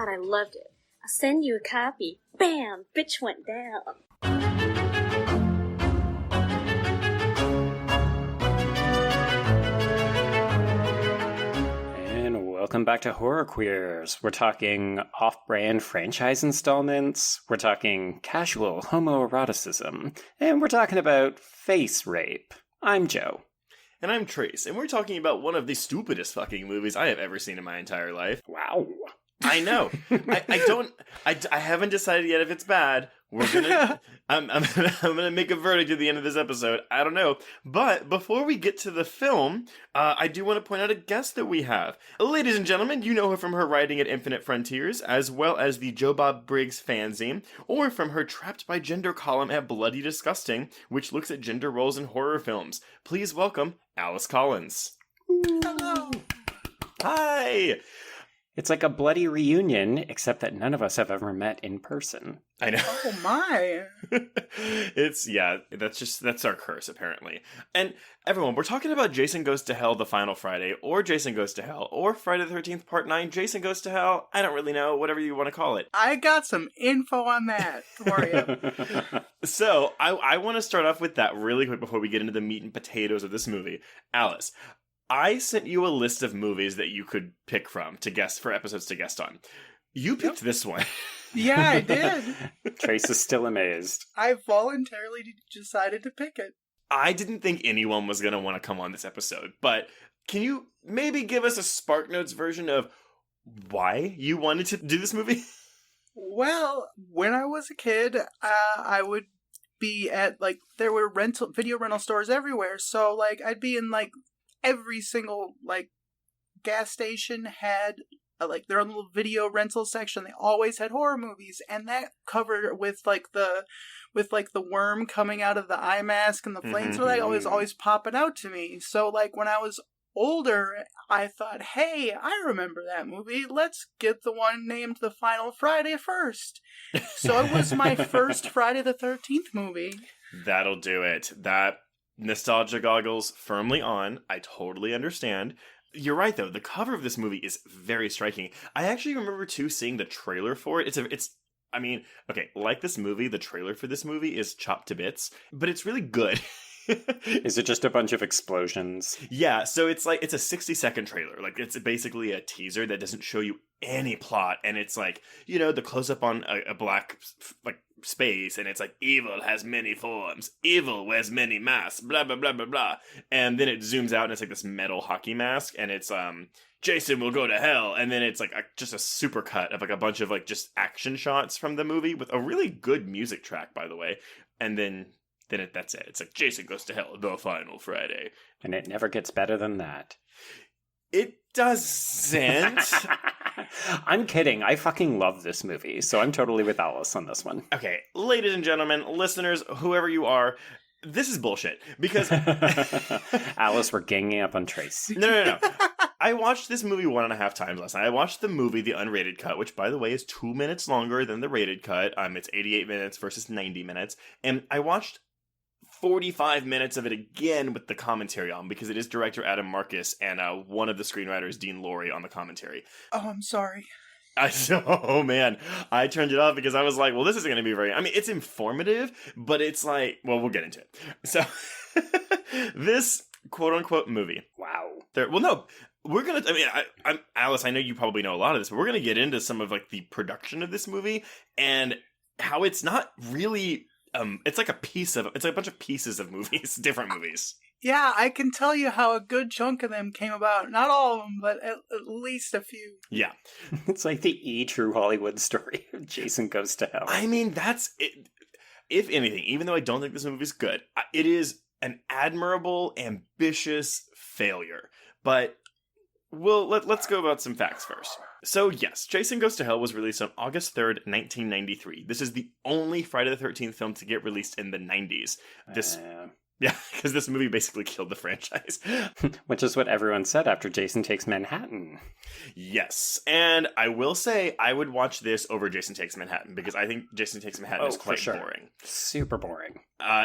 God, I loved it. I'll send you a copy. Bam! Bitch went down. And welcome back to Horror Queers. We're talking off-brand franchise installments, we're talking casual homoeroticism, and we're talking about face rape. I'm Joe. And I'm Trace, and we're talking about one of the stupidest fucking movies I have ever seen in my entire life. Wow. I know. I haven't decided yet if it's bad. I'm gonna make a verdict at the end of this episode. I don't know. But before we get to the film, I do want to point out a guest that we have. Ladies and gentlemen, you know her from her writing at Infinite Frontiers, as well as the Joe Bob Briggs fanzine, or from her Trapped by Gender column at Bloody Disgusting, which looks at gender roles in horror films. Please welcome Alice Collins. Hello. Hi. It's like a bloody reunion, except that none of us have ever met in person. I know. Oh my. That's our curse, apparently. And everyone, we're talking about Jason Goes to Hell, The Final Friday, or Jason Goes to Hell, or Friday the 13th Part 9, Jason Goes to Hell. I don't really know, whatever you want to call it. I got some info on that for you. So, I want to start off with that really quick before we get into the meat and potatoes of this movie. Alice, I sent you a list of movies that you could pick from for episodes to guest on. You picked this one. Yeah, I did. Trace is still amazed. I voluntarily decided to pick it. I didn't think anyone was going to want to come on this episode, but can you maybe give us a SparkNotes version of why you wanted to do this movie? Well, when I was a kid, I would be at, there were video rental stores everywhere, so, I'd be in, every single, gas station had, their own little video rental section. They always had horror movies, and that covered with, the worm coming out of the eye mask and the flames were, always popping out to me. So, when I was older, I thought, hey, I remember that movie. Let's get the one named The Final Friday first. So it was my first Friday the 13th movie. That'll do it. That nostalgia goggles firmly on. I totally understand. You're right, though. The cover of this movie is very striking. I actually remember, too, seeing the trailer for it. Like this movie, the trailer for this movie is chopped to bits, but it's really good. Is it just a bunch of explosions? Yeah, so it's a 60-second trailer. It's basically a teaser that doesn't show you any plot, and it's the close-up on a black space, and it's evil has many forms, evil wears many masks, blah blah blah blah blah, and then it zooms out and it's this metal hockey mask, and it's Jason will go to hell, and then it's just a super cut of a bunch of just action shots from the movie with a really good music track, by the way, and then that's it. It's Jason Goes to Hell, The Final Friday. And it never gets better than that. It doesn't. I'm kidding. I fucking love this movie, so I'm totally with Alice on this one. Okay, ladies and gentlemen, listeners, whoever you are, this is bullshit. Because Alice, we're ganging up on Trace. No. I watched this movie 1.5 times last night. I watched the movie, the unrated cut, which, by the way, is 2 minutes longer than the rated cut. It's 88 minutes versus 90 minutes. And I watched 45 minutes of it again with the commentary on, because it is director Adam Marcus and one of the screenwriters, Dean Lorey, on the commentary. Oh, I'm sorry. Oh man, I turned it off because I was like, well, this isn't going to be it's informative, but it's we'll get into it. So, this quote-unquote movie. Wow. We're going to, I'm Alice, I know you probably know a lot of this, but we're going to get into some of the production of this movie and how it's not really, it's a bunch of pieces of movies, different movies. Yeah, I can tell you how a good chunk of them came about. Not all of them, but at least a few. Yeah. It's like the true Hollywood story of Jason Goes to Hell. I mean, that's it. If anything, even though I don't think this movie is good, it is an admirable, ambitious failure. But let's go about some facts first. So yes, Jason Goes to Hell was released on August 3rd, 1993. This is the only Friday the 13th film to get released in the 90s. Yeah, because this movie basically killed the franchise. Which is what everyone said after Jason Takes Manhattan. Yes, and I will say I would watch this over Jason Takes Manhattan, because I think Jason Takes Manhattan is quite boring. Super boring.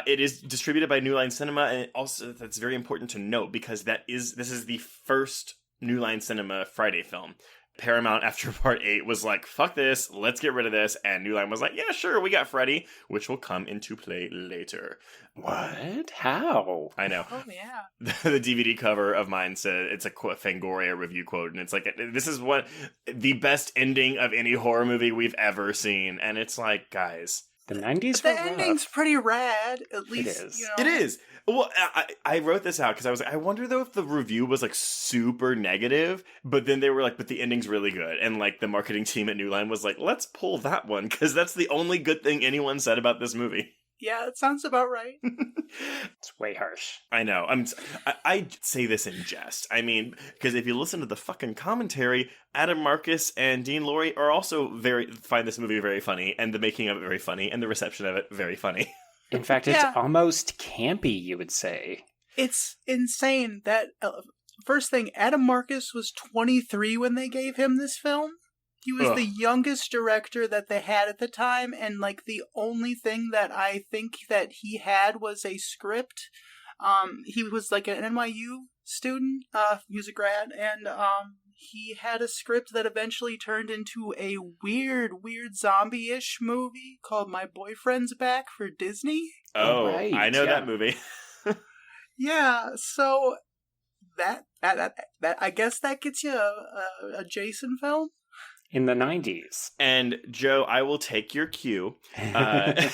It is distributed by New Line Cinema, and also that's very important to note, because this is the first New Line Cinema Friday film. Paramount after part 8 was like, fuck this, let's get rid of this. And New Line was like, yeah, sure, we got Freddy, which will come into play later. What? How? I know. Oh yeah. The DVD cover of mine said, it's a Fangoria review quote, and it's like, this is what the best ending of any horror movie we've ever seen. And it's like, guys. The 90s The were ending's rough. pretty rad, at least. is. You know. It is. Well, I wrote this out because I was like, I wonder though if the review was like super negative, but then they were like, but the ending's really good. And like the marketing team at New Line was like, let's pull that one because that's the only good thing anyone said about this movie. Yeah, it sounds about right. It's way harsh. I know. I say this in jest. I mean, because if you listen to the fucking commentary, Adam Marcus and Dean Lorey are also find this movie very funny, and the making of it very funny, and the reception of it very funny. In fact, it's almost campy, you would say. It's insane that, first thing, Adam Marcus was 23 when they gave him this film. He was the youngest director that they had at the time, and like the only thing that I think that he had was a script. He was like an NYU student, he was a grad, and he had a script that eventually turned into a weird zombie-ish movie called My Boyfriend's Back for Disney. Oh, right, I know that movie. Yeah, so that I guess that gets you a Jason film. In the 90s. And Joe, I will take your cue. I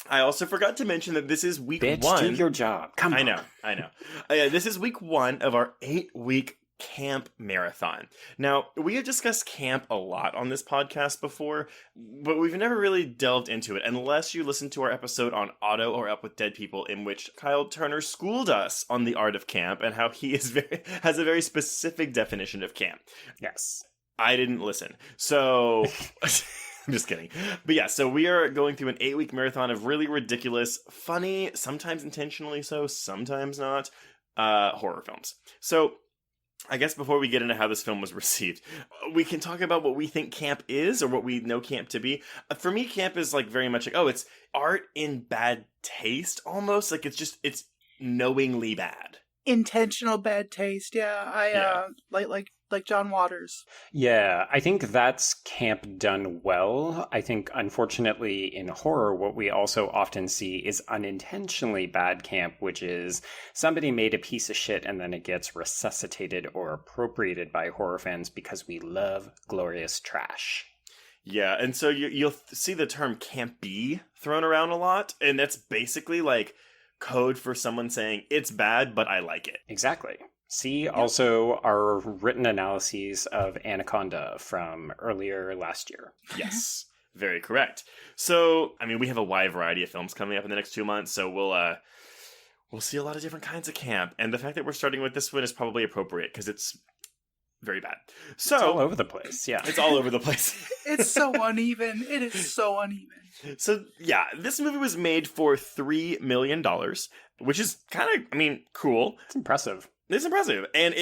also forgot to mention that this is week Bitch, 1. do your job. Come on. I know. This is week 1 of our 8-week camp marathon. Now, we have discussed camp a lot on this podcast before, but we've never really delved into it unless you listen to our episode on Otto or Up with Dead People, in which Kyle Turner schooled us on the art of camp and how he has a very specific definition of camp. Yes. I didn't listen. So, I'm just kidding. But yeah, so we are going through an 8-week marathon of really ridiculous, funny, sometimes intentionally so, sometimes not, horror films. So, I guess before we get into how this film was received, we can talk about what we think camp is or what we know camp to be. For me, camp is like very much like, it's art in bad taste almost. Like it's knowingly bad. Intentional bad taste. Yeah, like John Waters. Yeah, I think that's camp done well. I think, unfortunately, in horror, what we also often see is unintentionally bad camp, which is somebody made a piece of shit and then it gets resuscitated or appropriated by horror fans because we love glorious trash. Yeah, and so you'll see the term campy thrown around a lot, and that's basically like code for someone saying, it's bad, but I like it. Exactly. See also our written analyses of Anaconda from earlier last year. Yes, very correct. So, I mean, we have a wide variety of films coming up in the next 2 months, so we'll see a lot of different kinds of camp. And the fact that we're starting with this one is probably appropriate because it's very bad. So it's all over the place. Yeah, it's all over the place. It's so uneven. It is so uneven. So yeah, this movie was made for $3 million, which is kind of, cool. It's impressive. It's impressive. And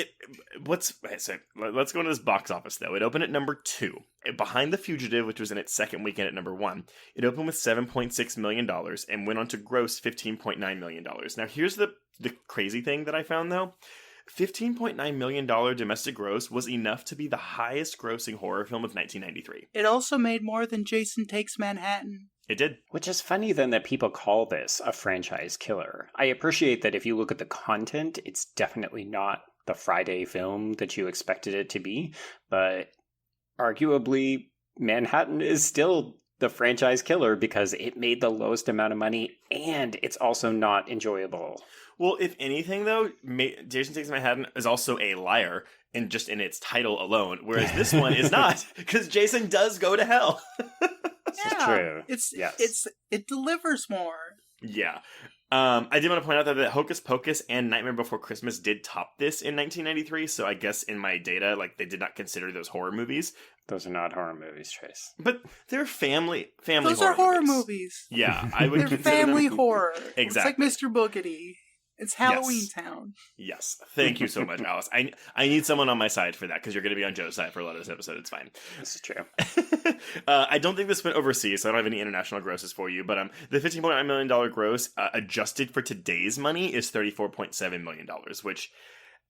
let's go into this box office, though. It opened at number 2. Behind The Fugitive, which was in its second weekend at number 1, it opened with $7.6 million and went on to gross $15.9 million. Now, here's the crazy thing that I found, though. $15.9 million domestic gross was enough to be the highest grossing horror film of 1993. It also made more than Jason Takes Manhattan. It did. Which is funny then that people call this a franchise killer. I appreciate that if you look at the content, it's definitely not the Friday film that you expected it to be, but arguably Manhattan is still the franchise killer because it made the lowest amount of money and it's also not enjoyable. Well, if anything, though, Jason Takes Manhattan is also a liar in its title alone, whereas this one is not, because Jason does go to hell. This is true. It delivers more. Yeah. I did want to point out that Hocus Pocus and Nightmare Before Christmas did top this in 1993, so I guess in my data, they did not consider those horror movies. Those are not horror movies, Trace. But they're family Those horror are horror movies. Yeah, I would they're consider family them. horror. Exactly. It's like Mr. Boogedy. It's Halloween Town. Yes. Thank you so much, Alice. I need someone on my side for that, because you're going to be on Joe's side for a lot of this episode. It's fine. This is true. I don't think this went overseas, so I don't have any international grosses for you, but the $15.9 million gross, adjusted for today's money, is $34.7 million, which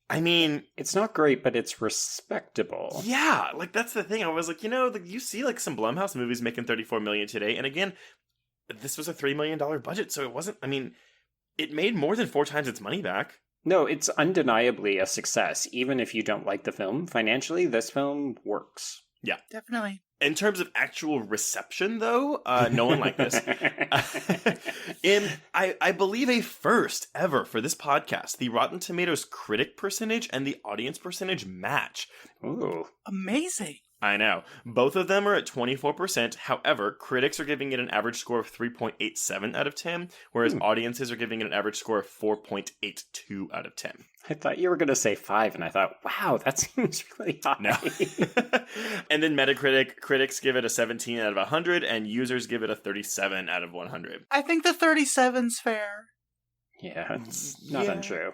I mean, It's not great, but it's respectable. yeah, like that's the thing. I was like, you see like some Blumhouse movies making $34 million today, and again, this was a $3 million budget, so it wasn't. I mean, it made more than 4 times its money back. No, it's undeniably a success. Even if you don't like the film, financially, this film works. Definitely. In terms of actual reception, though, no one liked this. I believe a first ever for this podcast, the Rotten Tomatoes critic percentage and the audience percentage match. Ooh. Amazing. I know. Both of them are at 24%. However, critics are giving it an average score of 3.87 out of 10, whereas audiences are giving it an average score of 4.82 out of 10. I thought you were going to say 5, and I thought, wow, that seems really high. No. And then Metacritic, critics give it a 17 out of 100, and users give it a 37 out of 100. I think the 37's fair. Yeah, it's not Yeah. untrue.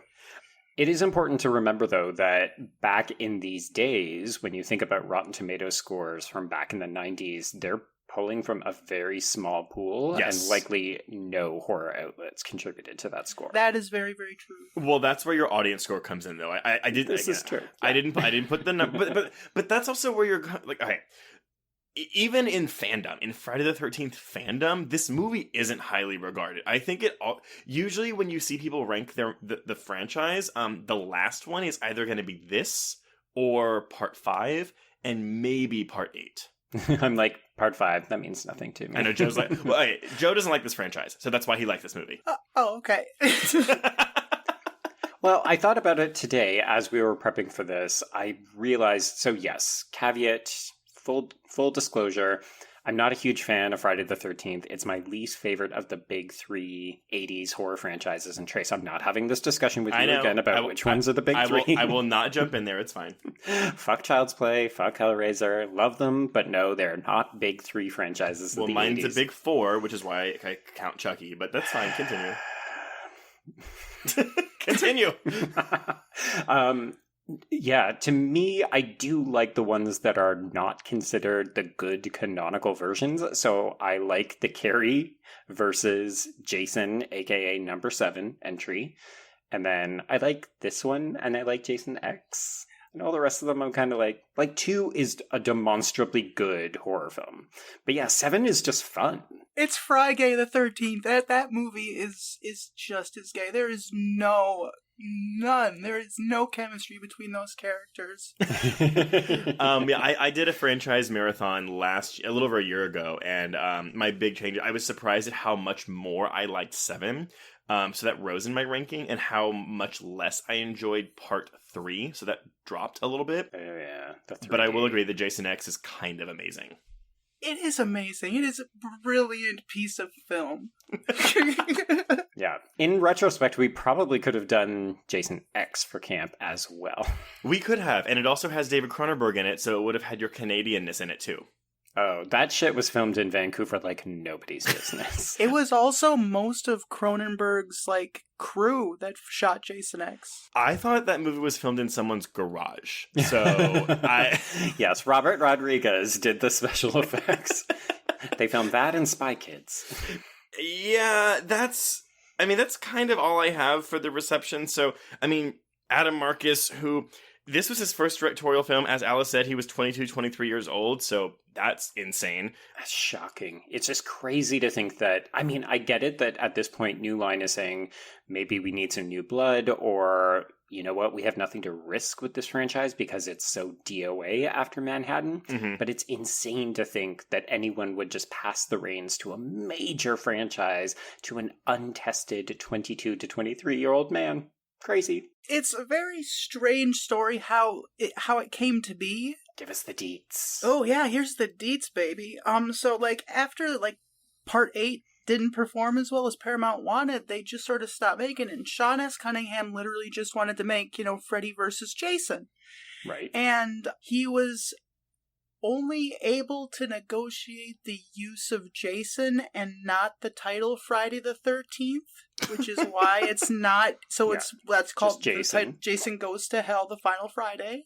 It is important to remember, though, that back in these days, when you think about Rotten Tomatoes scores from back in the 90s, they're pulling from a very small pool, Yes. and likely no horror outlets contributed to that score. That is very, very true. Well, that's where your audience score comes in, though. I did. This is true. I didn't put the number, but that's also where you're like, okay. Even in fandom, in Friday the 13th fandom, this movie isn't highly regarded. I think usually when you see people rank the franchise, the last one is either going to be this or Part 5 and maybe Part 8. I'm like, Part 5, that means nothing to me. I know Joe's like, well, okay, Joe doesn't like this franchise, so that's why he liked this movie. Okay. Well, I thought about it today as we were prepping for this. I realized, so yes, caveat, full disclosure, I'm not a huge fan of Friday the 13th. It's my least favorite of the big 3 80s horror franchises. And Trace, I'm not having this discussion with I you know. again about which ones are the big 3. I will not jump in there. It's fine. Fuck Child's Play, fuck Hellraiser, love them, but no, they're not big 3 franchises. Well, of the mine's 80s. a big 4, which is why I count Chucky, but that's fine. Continue. Continue. Yeah, to me, I do like the ones that are not considered the good canonical versions. So I like the Carrie versus Jason, aka number 7 entry. And then I like this one, and I like Jason X. And all the rest of them I'm kind of like 2 is a demonstrably good horror film. But yeah, 7 is just fun. It's Friday the 13th. That movie is just as gay. There is none. There is no chemistry between those characters. Yeah, I did a franchise marathon a little over a year ago, and my big change, I was surprised at how much more I liked 7. So that rose in my ranking, and how much less I enjoyed Part 3. So that dropped a little bit. Oh, yeah. But I will agree that Jason X is kind of amazing. It is amazing. It is a brilliant piece of film. Yeah. In retrospect, we probably could have done Jason X for camp as well. We could have, and it also has David Cronenberg in it, so it would have had your Canadianness in it too. Oh, that shit was filmed in Vancouver like nobody's business. It was also most of Cronenberg's crew that shot Jason X. I thought that movie was filmed in someone's garage, so Yes, Robert Rodriguez did the special effects. They filmed that in Spy Kids. Yeah, that's kind of all I have for the reception. So, Adam Marcus, who, this was his first directorial film. As Alice said, he was 22, 23 years old, so that's insane. That's shocking. It's just crazy to think that, I get it that at this point New Line is saying maybe we need some new blood, or, you know what, we have nothing to risk with this franchise because it's so DOA after Manhattan. Mm-hmm. But it's insane to think that anyone would just pass the reins to a major franchise to an untested 22 to 23-year-old man. Crazy. It's a very strange story how it came to be. Give us the deets. Oh yeah, here's the deets, baby. So after Part 8 didn't perform as well as Paramount wanted, they just sort of stopped making it. And Sean S. Cunningham literally just wanted to make, Freddy versus Jason. Right. And he was only able to negotiate the use of Jason and not the title Friday the 13th, which is why it's not. So Yeah, that's called Jason. Jason Goes to Hell, the Final Friday.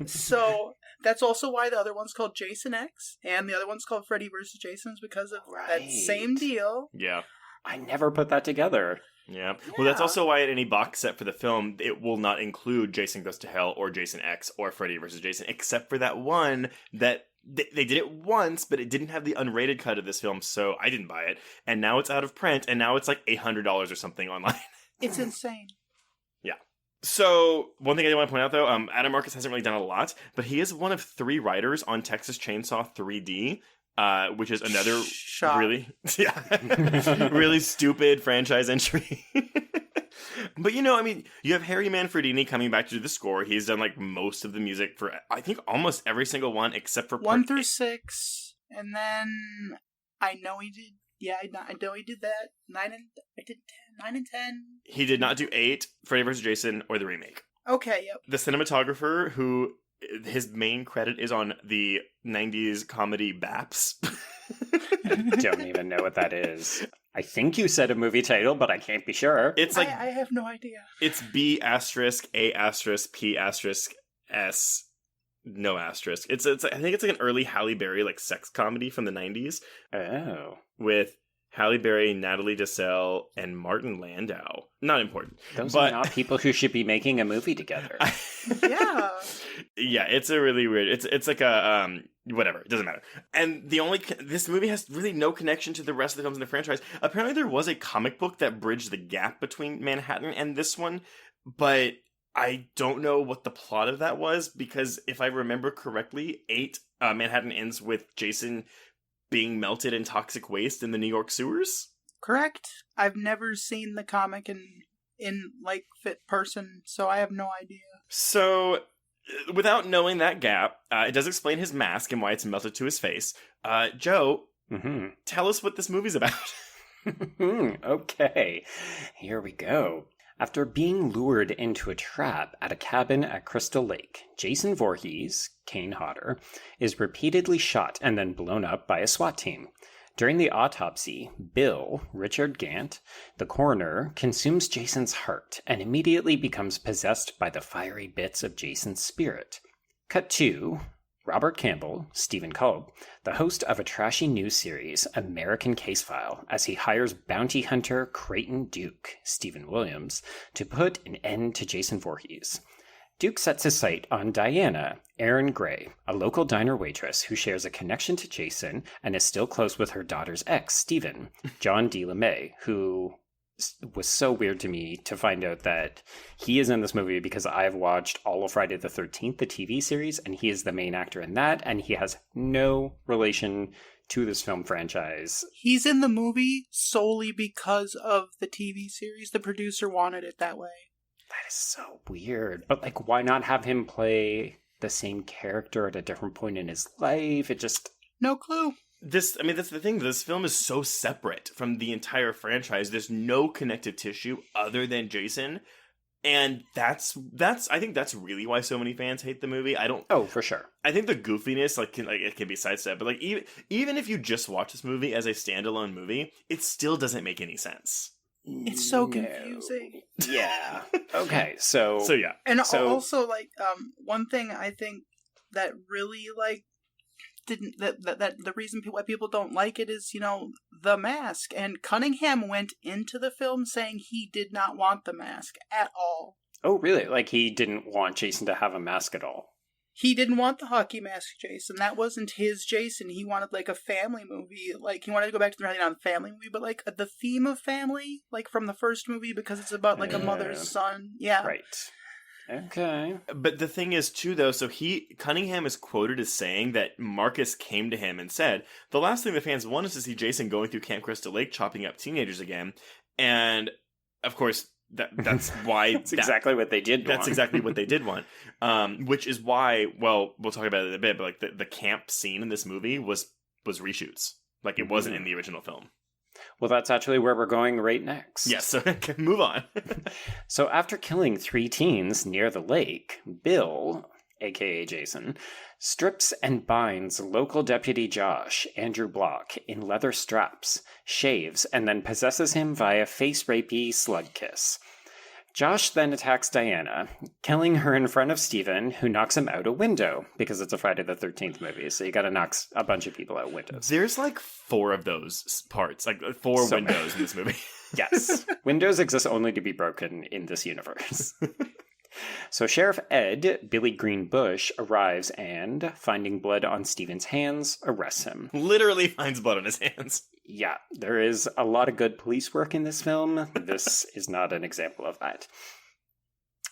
So that's also why the other one's called Jason X and the other one's called Freddy vs. Jason, is because of that Right. same deal. Yeah. I never put that together. Yeah. Well, that's also why at any box set for the film, it will not include Jason Goes to Hell or Jason X or Freddy vs. Jason, except for that one that they did it once, but it didn't have the unrated cut of this film, so I didn't buy it. And now it's out of print, and now it's like $800 or something online. It's insane. Yeah. So, one thing I want to point out, though, Adam Marcus hasn't really done a lot, but he is one of 3 writers on Texas Chainsaw 3D, which is another really, really stupid franchise entry. But, you have Harry Manfredini coming back to do the score. He's done, like, most of the music for, I think, almost every single one, except for 1 through 6, and then I know he did. Yeah, I know he did that. 9 and 10. He did not do 8, Freddy vs. Jason, or the remake. Okay, yep. The cinematographer, who his main credit is on the 90s comedy Baps. Don't even know what that is. I think you said a movie title, but I can't be sure. It's like I have no idea. It's B***, A**P***, S, no asterisk. It's I think it's like an early Halle Berry like sex comedy from the 90s. Oh. With Halle Berry, Natalie Desselle, and Martin Landau. Not important. Those are not people who should be making a movie together. Yeah. Yeah, it's a really weird. It's like a whatever. It doesn't matter. And this movie has really no connection to the rest of the films in the franchise. Apparently, there was a comic book that bridged the gap between Manhattan and this one, but I don't know what the plot of that was, because if I remember correctly, 8 Manhattan ends with Jason being melted in toxic waste in the New York sewers. Correct. I've never seen the comic in like fit person, so I have no idea. So, without knowing that gap, it does explain his mask and why it's melted to his face. Joe, tell us what this movie's about. Okay, here we go. After being lured into a trap at a cabin at Crystal Lake, Jason Voorhees, Kane Hodder, is repeatedly shot and then blown up by a SWAT team. During the autopsy, Bill, Richard Gant, the coroner, consumes Jason's heart and immediately becomes possessed by the fiery bits of Jason's spirit. Cut to Robert Campbell, Stephen Kolb, the host of a trashy news series, American Case File, as he hires bounty hunter Creighton Duke, Stephen Williams, to put an end to Jason Voorhees. Duke sets his sight on Diana, Erin Gray, a local diner waitress who shares a connection to Jason and is still close with her daughter's ex, Stephen, John D. LeMay, who was so weird to me to find out that he is in this movie because I've watched all of Friday the 13th, the TV series, and he is the main actor in that, and he has no relation to this film franchise. He's in the movie solely because of the TV series. The producer wanted it that way. That is so weird. But, like, why not have him play the same character at a different point in his life? It just... No clue. That's the thing. This film is so separate from the entire franchise. There's no connective tissue other than Jason. And that's I think that's really why so many fans hate the movie. Oh, for sure. I think the goofiness it can be sidestepped, but like even if you just watch this movie as a standalone movie, it still doesn't make any sense. It's so confusing. Yeah. Okay. So yeah. And also like one thing I think that really like didn't that the reason why people don't like it is, the mask. And Cunningham went into the film saying he did not want the mask at all. Oh, really? Like he didn't want Jason to have a mask at all? He didn't want the hockey mask Jason. That wasn't his Jason. He wanted like a family movie. Like he wanted to go back to the family movie, but like the theme of family, like from the first movie, because it's about like a mother's son. Yeah. Right. Okay. But the thing is, too, though, so Cunningham is quoted as saying that Marcus came to him and said, the last thing the fans want is to see Jason going through Camp Crystal Lake chopping up teenagers again. And, of course, that's why... That's exactly what they did want. That's exactly what they did want. Which is why, well, we'll talk about it in a bit, but like the camp scene in this movie was reshoots. Like, it wasn't in the original film. Well, that's actually where we're going right next. Yes, so move on. So after killing 3 teens near the lake, Bill, aka Jason, strips and binds local deputy Josh, Andrew Block, in leather straps, shaves, and then possesses him via face rapey slug kiss. Josh then attacks Diana, killing her in front of Steven, who knocks him out a window, because it's a Friday the 13th movie, so you gotta knock a bunch of people out windows. There's like 4 of those parts, like 4 So windows in this movie. Yes. Windows exist only to be broken in this universe. So Sheriff Ed, Billy Green Bush, arrives and, finding blood on Steven's hands, arrests him. Literally finds blood on his hands. Yeah, there is a lot of good police work in this film. This is not an example of that.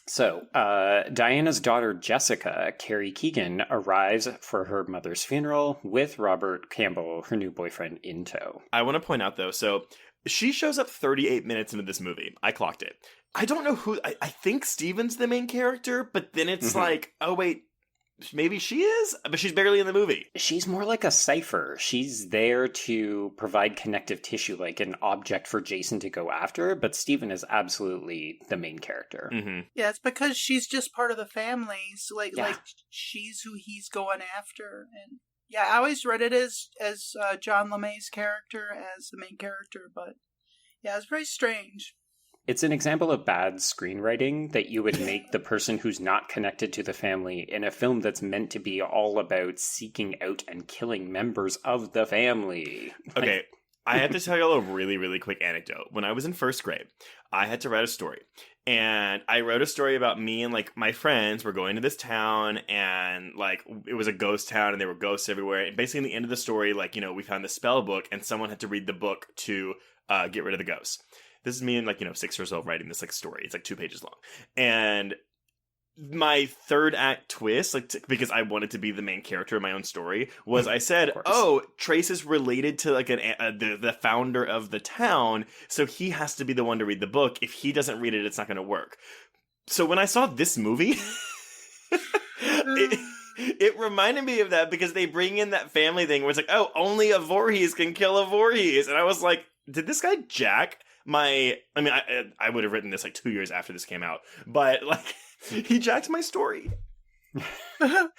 So, Diana's daughter Jessica, Carrie Keegan, arrives for her mother's funeral with Robert Campbell, her new boyfriend, in tow. I want to point out, though, so she shows up 38 minutes into this movie. I clocked it. I don't know who... I think Steven's the main character, but then it's like, oh, wait, maybe she is? But she's barely in the movie. She's more like a cipher. She's there to provide connective tissue, like an object for Jason to go after, but Steven is absolutely the main character. Mm-hmm. Yeah, it's because she's just part of the family. So like Yeah. she's who he's going after. And yeah, I always read it as John LeMay's character as the main character, but yeah, it's very strange. It's an example of bad screenwriting that you would make the person who's not connected to the family in a film that's meant to be all about seeking out and killing members of the family. Okay, I have to tell y'all a really, really quick anecdote. When I was in first grade, I had to write a story. And I wrote a story about me and, like, my friends were going to this town, and, like, it was a ghost town, and there were ghosts everywhere. And basically, in the end of the story, like, you know, we found the spell book, and someone had to read the book to get rid of the ghosts. This is me and, like, 6 years old writing this, like, story. It's, like, 2 pages long. And my third act twist, like, because I wanted to be the main character of my own story, was I said, oh, Trace is related to, like, the founder of the town, so he has to be the one to read the book. If he doesn't read it, it's not going to work. So when I saw this movie, it reminded me of that, because they bring in that family thing where it's like, oh, only a Voorhees can kill a Voorhees. And I was like, did this guy jack I would have written this like 2 years after this came out, but like he jacked my story. Well,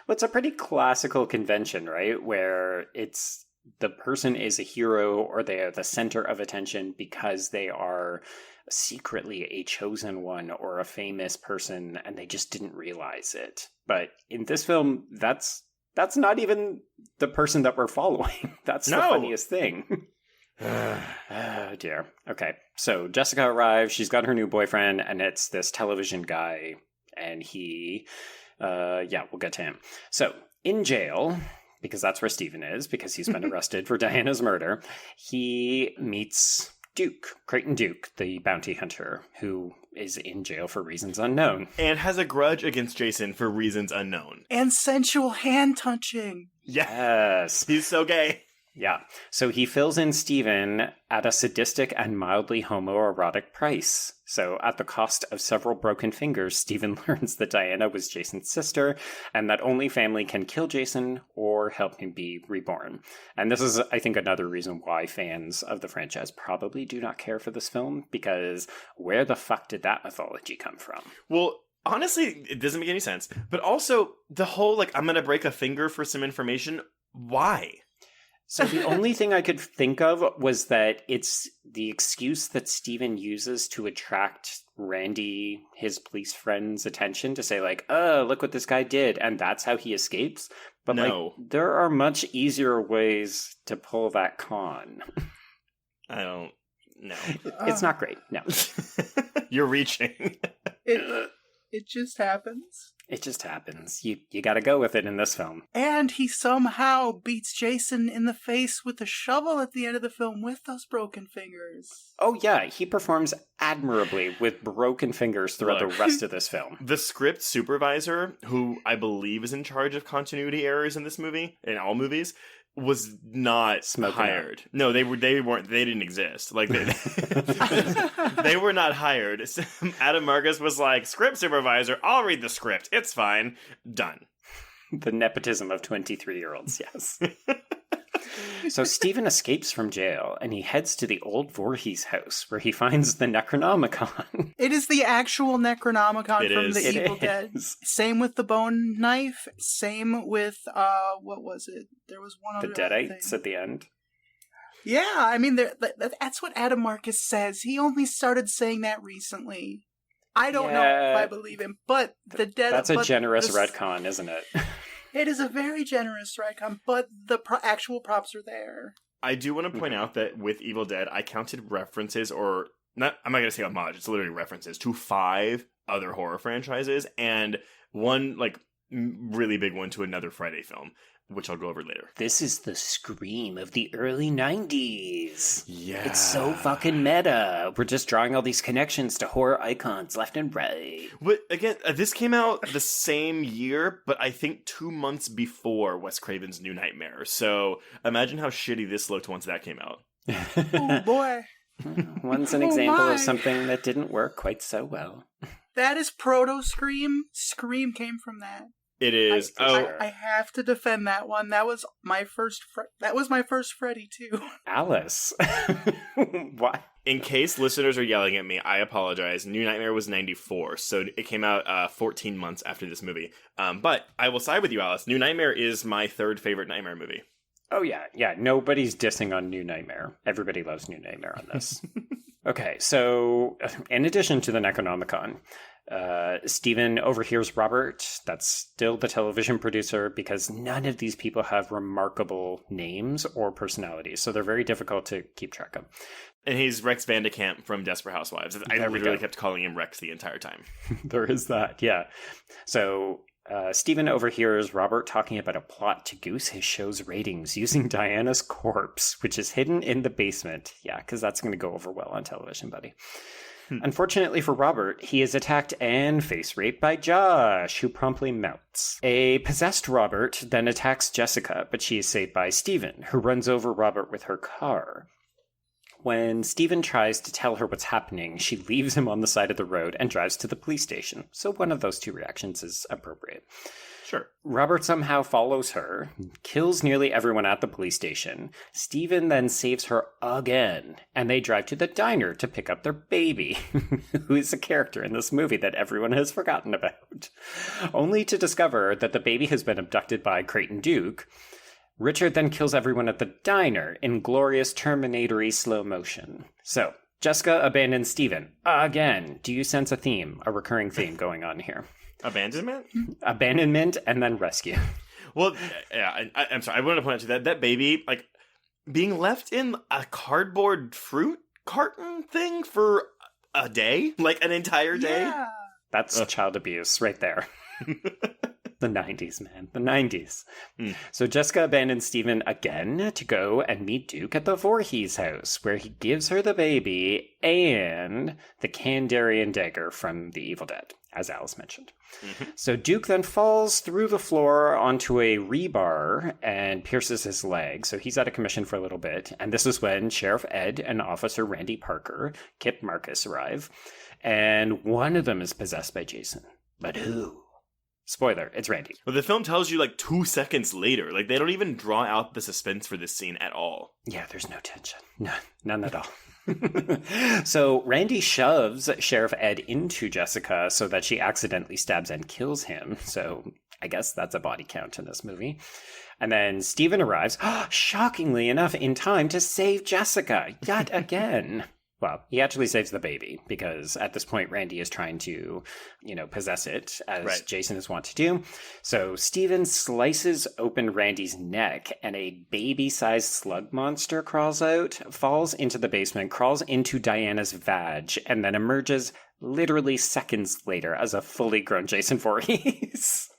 it's a pretty classical convention, right? Where it's the person is a hero or they are the center of attention because they are secretly a chosen one or a famous person and they just didn't realize it. But in this film, that's not even the person that we're following. That's the funniest thing. Oh dear. Okay, so Jessica arrives. She's got her new boyfriend, and it's this television guy. And he, we'll get to him. So in jail, because that's where Steven is, because he's been arrested for Diana's murder, he meets Duke, Creighton Duke, the bounty hunter, who is in jail for reasons unknown. And has a grudge against Jason for reasons unknown. And sensual hand touching. Yes. He's so gay. Yeah. So he fills in Steven at a sadistic and mildly homoerotic price. So at the cost of several broken fingers, Steven learns that Diana was Jason's sister and that only family can kill Jason or help him be reborn. And this is, I think, another reason why fans of the franchise probably do not care for this film, because where the fuck did that mythology come from? Well, honestly, it doesn't make any sense. But also, the whole, like, I'm going to break a finger for some information, why? So the only thing I could think of was that it's the excuse that Steven uses to attract Randy, his police friend's attention, to say like, oh, look what this guy did, and that's how he escapes. But No. like, there are much easier ways to pull that con. I don't know. It's not great, no. You're reaching. It just happens. It just happens. You gotta go with it in this film. And he somehow beats Jason in the face with a shovel at the end of the film with those broken fingers. Oh yeah, he performs admirably with broken fingers throughout Look. the rest of this film. The script supervisor, who I believe is in charge of continuity errors in this movie, in all movies, was not Smoking hired. No, they didn't exist. Like they were not hired. Adam Marcus was like, script supervisor, I'll read the script. It's fine. Done. The nepotism of 23-year-olds, yes. So Steven escapes from jail, and he heads to the old Voorhees house, where he finds the Necronomicon. It is the actual Necronomicon It from is. the It Evil Dead. is. Same with the bone knife. Same with, what was it? There was one The other thing. Deadites at the end. Yeah, I mean, that's what Adam Marcus says. He only started saying that recently. I don't know if I believe him, but the dead. That's a generous retcon, isn't it? It is a very generous retcon, but the actual props are there. I do want to point out that with Evil Dead, I counted references, or not. I'm not going to say homage. It's literally references to 5 other horror franchises and one like really big one to another Friday film, which I'll go over later. This is the Scream of the early 90s. Yeah. It's so fucking meta. We're just drawing all these connections to horror icons left and right. But again, this came out the same year, but I think 2 months before Wes Craven's New Nightmare. So imagine how shitty this looked once that came out. Oh, boy. One's an example of something that didn't work quite so well. That is proto-Scream. Scream came from that. It is. I have to defend that one. That was my first. That was my first Freddy too. Alice, why? In case listeners are yelling at me, I apologize. New Nightmare was 94, so it came out 14 months after this movie. But I will side with you, Alice. New Nightmare is my 3rd favorite Nightmare movie. Oh yeah. Nobody's dissing on New Nightmare. Everybody loves New Nightmare on this. Okay, so in addition to the Necronomicon, Stephen overhears Robert. That's still the television producer, because none of these people have remarkable names or personalities, so they're very difficult to keep track of. And he's Rex Vandekamp from Desperate Housewives. I literally kept calling him Rex the entire time. There is that, yeah. So Stephen overhears Robert talking about a plot to goose his show's ratings using Diana's corpse, which is hidden in the basement. Yeah, because that's going to go over well on television, buddy. Unfortunately for Robert, he is attacked and face raped by Josh, who promptly melts. A possessed Robert then attacks Jessica, but she is saved by Stephen, who runs over Robert with her car. When Stephen tries to tell her what's happening, she leaves him on the side of the road and drives to the police station. So one of those 2 reactions is appropriate. Sure. Robert somehow follows her, kills nearly everyone at the police station. Stephen then saves her again, and they drive to the diner to pick up their baby, who is a character in this movie that everyone has forgotten about. Only to discover that the baby has been abducted by Creighton Duke. Richard then kills everyone at the diner in glorious Terminator-y slow motion. So, Jessica abandons Stephen again. Do you sense a theme, a recurring theme going on here? Abandonment? Abandonment and then rescue. Well, yeah, I'm sorry. I wanted to point out to that baby, like, being left in a cardboard fruit carton thing for a day? Like, an entire day? Yeah. That's child abuse right there. The 90s, man. The 90s. So Jessica abandons Stephen again to go and meet Duke at the Voorhees house, where he gives her the baby and the Kandarian dagger from The Evil Dead, as Alice mentioned. So Duke then falls through the floor onto a rebar and pierces his leg. So he's out of commission for a little bit. And this is when Sheriff Ed and Officer Randy Parker, Kip Marcus, arrive. And one of them is possessed by Jason. But who? Spoiler, it's Randy. Well, the film tells you like 2 seconds later. Like, they don't even draw out the suspense for this scene at all. Yeah, there's no tension. None at all. So Randy shoves Sheriff Ed into Jessica so that she accidentally stabs and kills him. So I guess that's a body count in this movie. And then Stephen arrives, shockingly enough, in time to save Jessica yet again. Well, he actually saves the baby, because at this point, Randy is trying to, possess it, as Jason is wont to do. So Stephen slices open Randy's neck, and a baby-sized slug monster crawls out, falls into the basement, crawls into Diana's vag, and then emerges literally seconds later as a fully grown Jason Voorhees.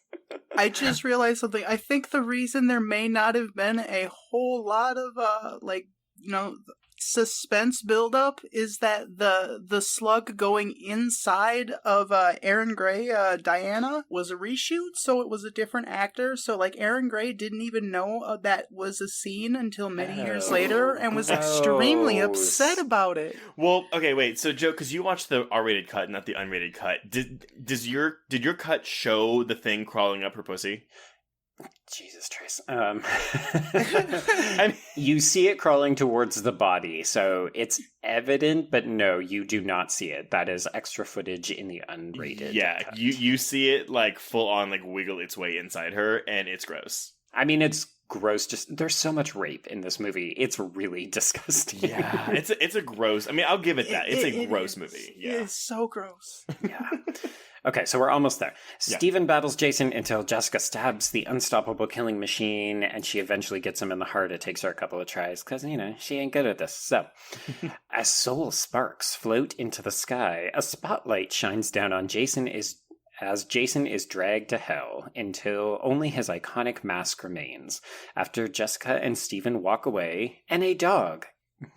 I just realized something. I think the reason there may not have been a whole lot of, suspense buildup is that the slug going inside of Aaron Gray, Diana, was a reshoot, so it was a different actor. So like Aaron Gray didn't even know that was a scene until many years later, and was extremely upset about it. Well, okay, wait. So Joe, because you watched the R-rated cut, not the unrated cut, did your cut show the thing crawling up her pussy? Jesus, Trace. You see it crawling towards the body, so it's evident, but no, you do not see it. That is extra footage in the unrated cut. you see it like full on like wiggle its way inside her, and it's gross. I mean, it's gross. Just there's so much rape in this movie. It's really disgusting. Yeah, it's a gross. I mean, I'll give it that. It's a gross movie. Yeah, It is so gross. Yeah. Okay, so we're almost there. Yeah. Steven battles Jason until Jessica stabs the unstoppable killing machine, and she eventually gets him in the heart. It takes her a couple of tries because, she ain't good at this. So, as soul sparks float into the sky, a spotlight shines down on Jason as Jason is dragged to hell until only his iconic mask remains. After Jessica and Steven walk away, and a dog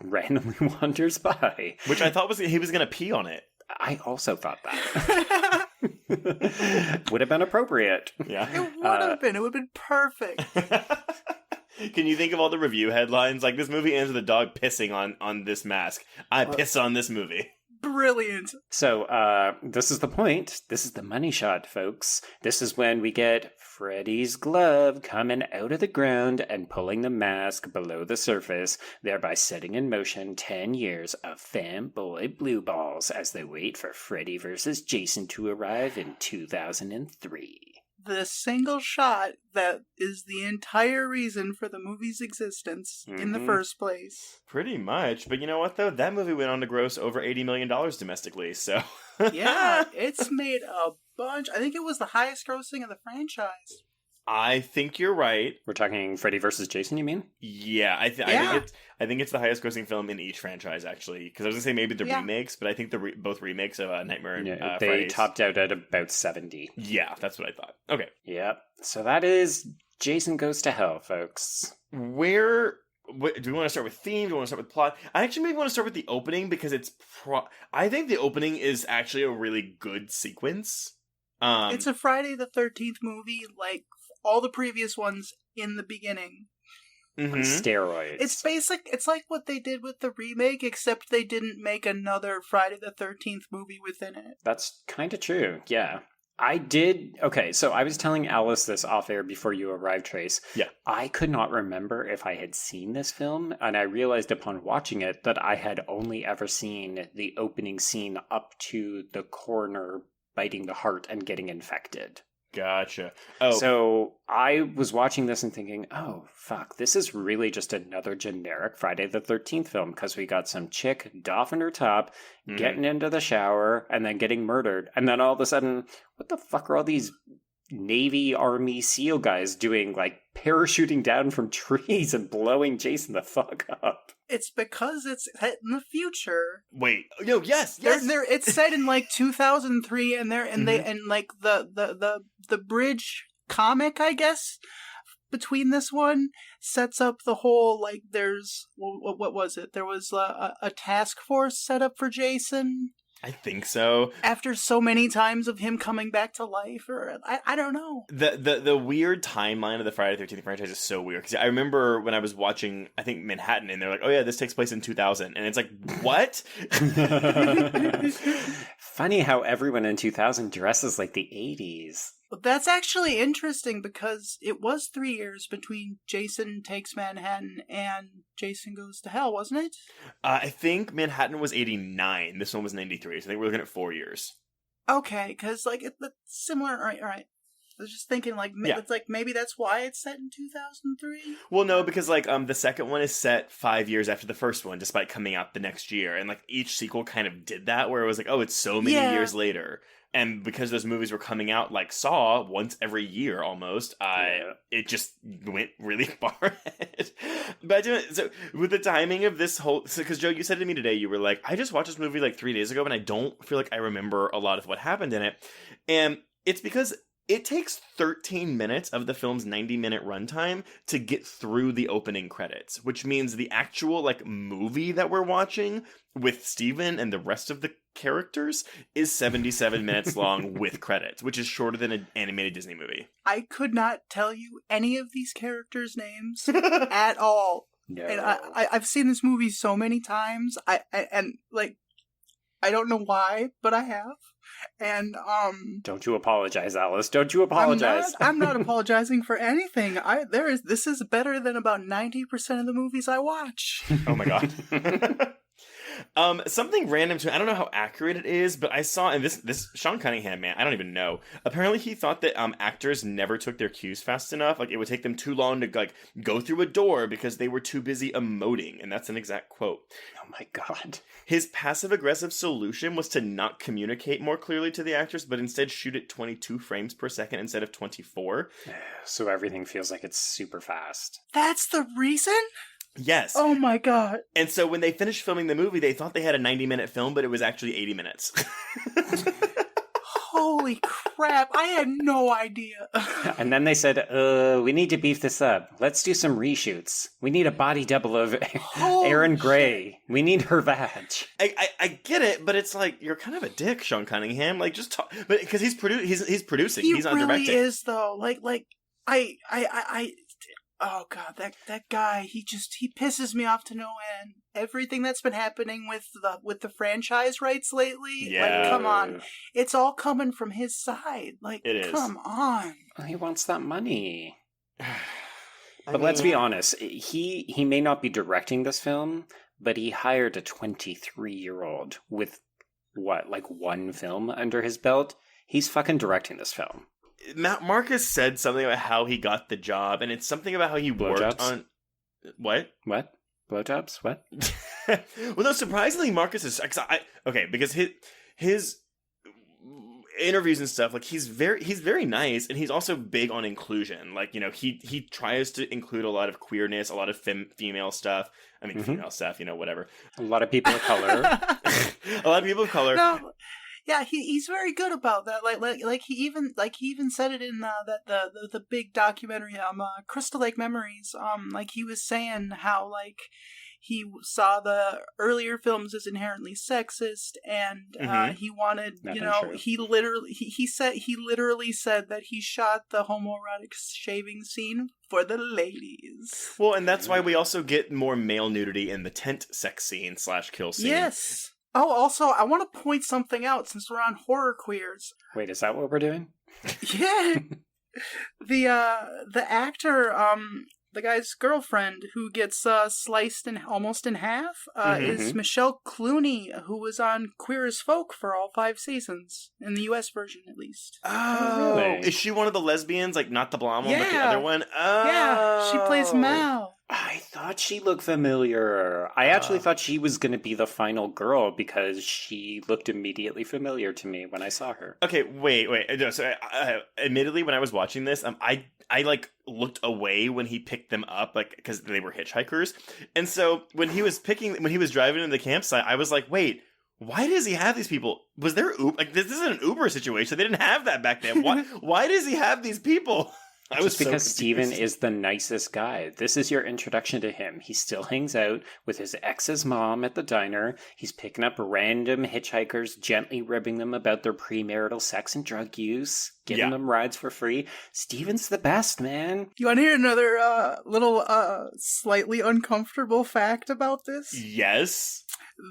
randomly wanders by. which I thought he was gonna pee on it. I also thought that. Would have been appropriate. Yeah. It would have been. It would have been perfect. Can you think of all the review headlines? Like, this movie ends with a dog pissing on this mask. I piss on this movie. Brilliant. So, this is the point. This is the money shot, folks. This is when we get Freddy's glove coming out of the ground and pulling the mask below the surface, thereby setting in motion 10 years of fanboy blue balls as they wait for Freddy vs. Jason to arrive in 2003. The single shot that is the entire reason for the movie's existence in the Mhm. first place. Pretty much. But you know what, though? That movie went on to gross over $80 million domestically, so... Yeah, it's made a bunch. I think it was the highest grossing of the franchise. I think you're right. We're talking Freddy vs. Jason, you mean? Yeah, I Yeah. think it's the highest grossing film in each franchise, actually. Because I was going to say maybe the Yeah. remakes, but I think both remakes of Nightmare and Yeah, they Freddy's. topped out at about 70. Yeah, that's what I thought. Okay. Yep. So that is Jason Goes to Hell, folks. Do we want to start with theme? Do we want to start with plot? I actually maybe want to start with the opening because I think the opening is actually a really good sequence. It's a Friday the 13th movie, like all the previous ones in the beginning. mhm. On steroids. It's like what they did with the remake, except they didn't make another Friday the 13th movie within it. That's kind of true, yeah. Okay, so I was telling Alice this off air before you arrived, Trace. Yeah. I could not remember if I had seen this film, and I realized upon watching it that I had only ever seen the opening scene up to the coroner biting the heart and getting infected. Gotcha. Oh, So I was watching this and thinking, oh, fuck, this is really just another generic Friday the 13th film because we got some chick doffing her top, Mhm. getting into the shower, and then getting murdered. And then all of a sudden, what the fuck are all these Navy, Army, SEAL guys doing, like parachuting down from trees and blowing Jason the fuck up? It's because it's set in the future. wait. No, yes. It's set in like 2003, and they and like the bridge comic, I guess, between this one sets up the whole like there's what was it? There was a task force set up for Jason I think so. after so many times of him coming back to life, or I don't know. The weird timeline of the Friday the 13th franchise is so weird because I remember when I was watching, I think Manhattan, and they're like, "Oh yeah, this takes place in 2000," and it's like, "What?" Funny how everyone in 2000 dresses like the 80s. But that's actually interesting because it was 3 years between Jason Takes Manhattan and Jason Goes to Hell, wasn't it? I think Manhattan was 89. This one was 93. So I think we're looking at 4 years. Okay, because like it's similar. All right. I was just thinking like Yeah. it's like maybe that's why it's set in 2003. Well, no, because like the second one is set 5 years after the first one, despite coming out the next year, and like each sequel kind of did that, where it was like, oh, it's so many Yeah. years later, and because those movies were coming out like Saw once every year almost, Yeah. it just went really far ahead. But so with the timing of this whole, because Joe, you said to me today, you were like, I just watched this movie like 3 days ago, and I don't feel like I remember a lot of what happened in it, and it's because it takes 13 minutes of the film's 90-minute runtime to get through the opening credits, which means the actual like movie that we're watching with Steven and the rest of the characters is 77 minutes long with credits, which is shorter than an animated Disney movie. I could not tell you any of these characters' names at all, No. and I've seen this movie so many times. I don't know why, but I have, and Don't you apologize, Alice. Don't you apologize. I'm not apologizing for anything. This is better than about 90% of the movies I watch. Oh my god. Something random too. I don't know how accurate it is, but I saw, and this Sean Cunningham, man, I don't even know. Apparently, he thought that actors never took their cues fast enough. Like, it would take them too long to like go through a door because they were too busy emoting, and that's an exact quote. Oh my god. His passive aggressive solution was to not communicate more clearly to the actors, but instead shoot at 22 frames per second instead of 24. So everything feels like it's super fast. That's the reason? Yes. Oh my god. And so when they finished filming the movie, they thought they had a 90-minute film, but it was actually 80 minutes. Holy crap, I had no idea. And then they said, we need to beef this up. Let's do some reshoots. We need a body double of Aaron Gray. We need her vag. I get it, but it's like, you're kind of a dick, Sean Cunningham. Like, just talk. But because he's producing, he's not directing. He really is, though. Oh god, that guy, he pisses me off to no end. Everything that's been happening with the franchise rights lately, Yeah. like, come on. It's all coming from his side. Like, It is. come on. He wants that money. I But let's be mean, honest, he may not be directing this film, but he hired a 23-year-old with, one film under his belt? He's fucking directing this film. Matt Marcus said something about how he got the job, and it's something about how he worked Blowjobs? on... What? What? Blowjobs? What? Well, no, surprisingly, Marcus is... Because his interviews and stuff, like, he's very nice, and he's also big on inclusion. Like, you know, he tries to include a lot of queerness, a lot of female stuff. I mean, female stuff, whatever. A lot of people of color. A lot of people of color. No. Yeah, he's very good about that. Like he even said it in the big documentary Crystal Lake Memories. Like he was saying how like he saw the earlier films as inherently sexist, and he wanted True. he literally said that he shot the homoerotic shaving scene for the ladies. Well, and that's why we also get more male nudity in the tent sex scene / kill scene. Yes. Oh, also, I want to point something out since we're on horror queers. Wait, is that what we're doing? Yeah. The actor, the guy's girlfriend who gets sliced almost in half is Michelle Clooney, who was on Queer as Folk for all 5 seasons, in the US version at least. Oh, really? Is she one of the lesbians? Like, not the blonde one, but the Yeah. other one? Oh. Yeah, she plays Mal. I thought she looked familiar. I actually thought she was going to be the final girl because she looked immediately familiar to me when I saw her. Okay, wait. No, so, admittedly, when I was watching this, I like looked away when he picked them up, like because they were hitchhikers, and so when he was driving to the campsite, I was like, wait. Why does he have these people? Was there this isn't an Uber situation? They didn't have that back then. Why does he have these people? I was Just because so Steven confused. is the nicest guy. This is your introduction to him. He still hangs out with his ex's mom at the diner. He's picking up random hitchhikers, gently ribbing them about their premarital sex and drug use, giving them rides for free. Steven's the best, man. You want to hear another little slightly uncomfortable fact about this? Yes.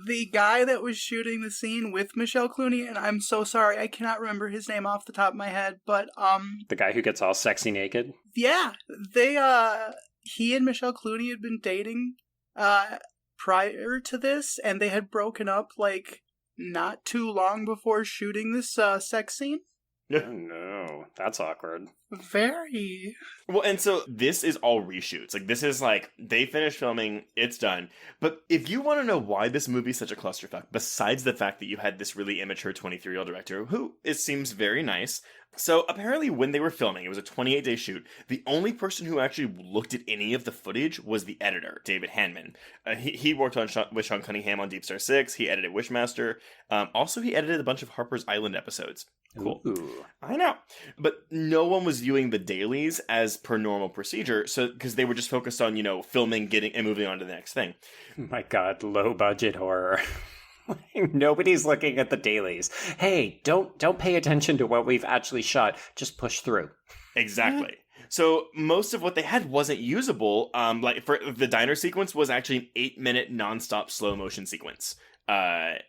The guy that was shooting the scene with Michelle Clooney, and I'm so sorry, I cannot remember his name off the top of my head, but The guy who gets all sexy naked. yeah, he and Michelle Clooney had been dating prior to this, and they had broken up like not too long before shooting this sex scene. Oh no, that's awkward. Very. Well, and so this is all reshoots. Like, this is like, they finished filming, it's done. But if you want to know why this movie is such a clusterfuck, besides the fact that you had this really immature 23-year-old director, who it seems very nice. So apparently when they were filming, it was a 28-day shoot. The only person who actually looked at any of the footage was the editor, David Hanman. He worked with Sean Cunningham on Deep Star 6. He edited Wishmaster. Also, he edited a bunch of Harper's Island episodes. Cool. Ooh. I know. But no one was viewing the dailies as per normal procedure, so because they were just focused on, filming, getting, and moving on to the next thing. My God, low budget horror. Nobody's looking at the dailies. Hey, don't pay attention to what we've actually shot. Just push through. Exactly. So most of what they had wasn't usable. Like for the diner sequence was actually an 8-minute nonstop slow motion sequence. And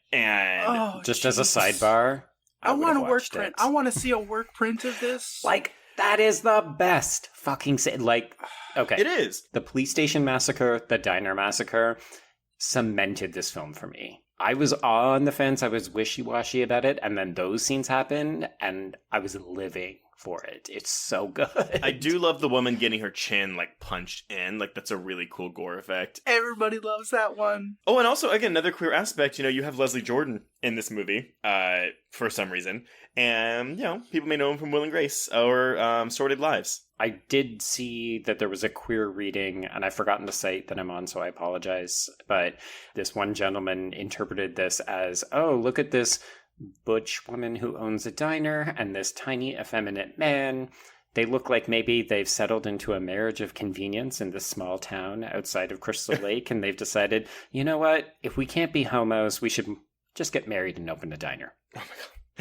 Just as a sidebar, I want a would've work watched print. it. I want to see a work print of this. Like, that is the best fucking okay. it is. The police station massacre, the diner massacre, cemented this film for me. I was on the fence. I was wishy-washy about it. And then those scenes happened, and I was living for it. It's so good. I do love the woman getting her chin, like, punched in. Like, that's a really cool gore effect. Everybody loves that one. Oh, and also, again, another queer aspect, you know, you have Leslie Jordan in this movie, for some reason. And, you know, people may know him from Will and Grace or Sordid Lives. I did see that there was a queer reading, and I've forgotten the site that I'm on, so I apologize. But this one gentleman interpreted this as, oh, look at this butch woman who owns a diner and this tiny effeminate man. They look like maybe they've settled into a marriage of convenience in this small town outside of Crystal Lake, and they've decided, you know what? If we can't be homos, we should just get married and open a diner.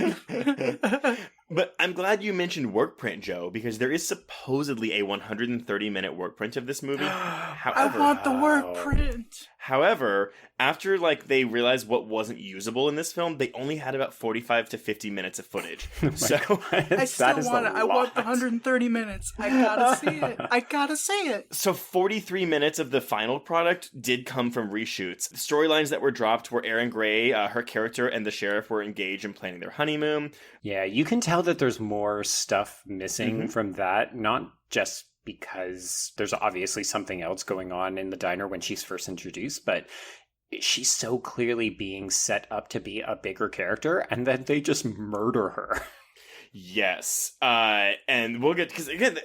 Oh my god. But I'm glad you mentioned work print, Joe, because there is supposedly a 130-minute work print of this movie. However, I want the work print. However, after like they realized what wasn't usable in this film, they only had about 45 to 50 minutes of footage. So I still want it. I want the 130 minutes. I gotta see it. I gotta see it. So 43 minutes of the final product did come from reshoots. The storylines that were dropped were Erin Gray, her character, and the sheriff were engaged in planning their honeymoon. Yeah, you can tell that there's more stuff missing from that, not just because there's obviously something else going on in the diner when she's first introduced, but she's so clearly being set up to be a bigger character, and then they just murder her. Yes. And we'll get, because again,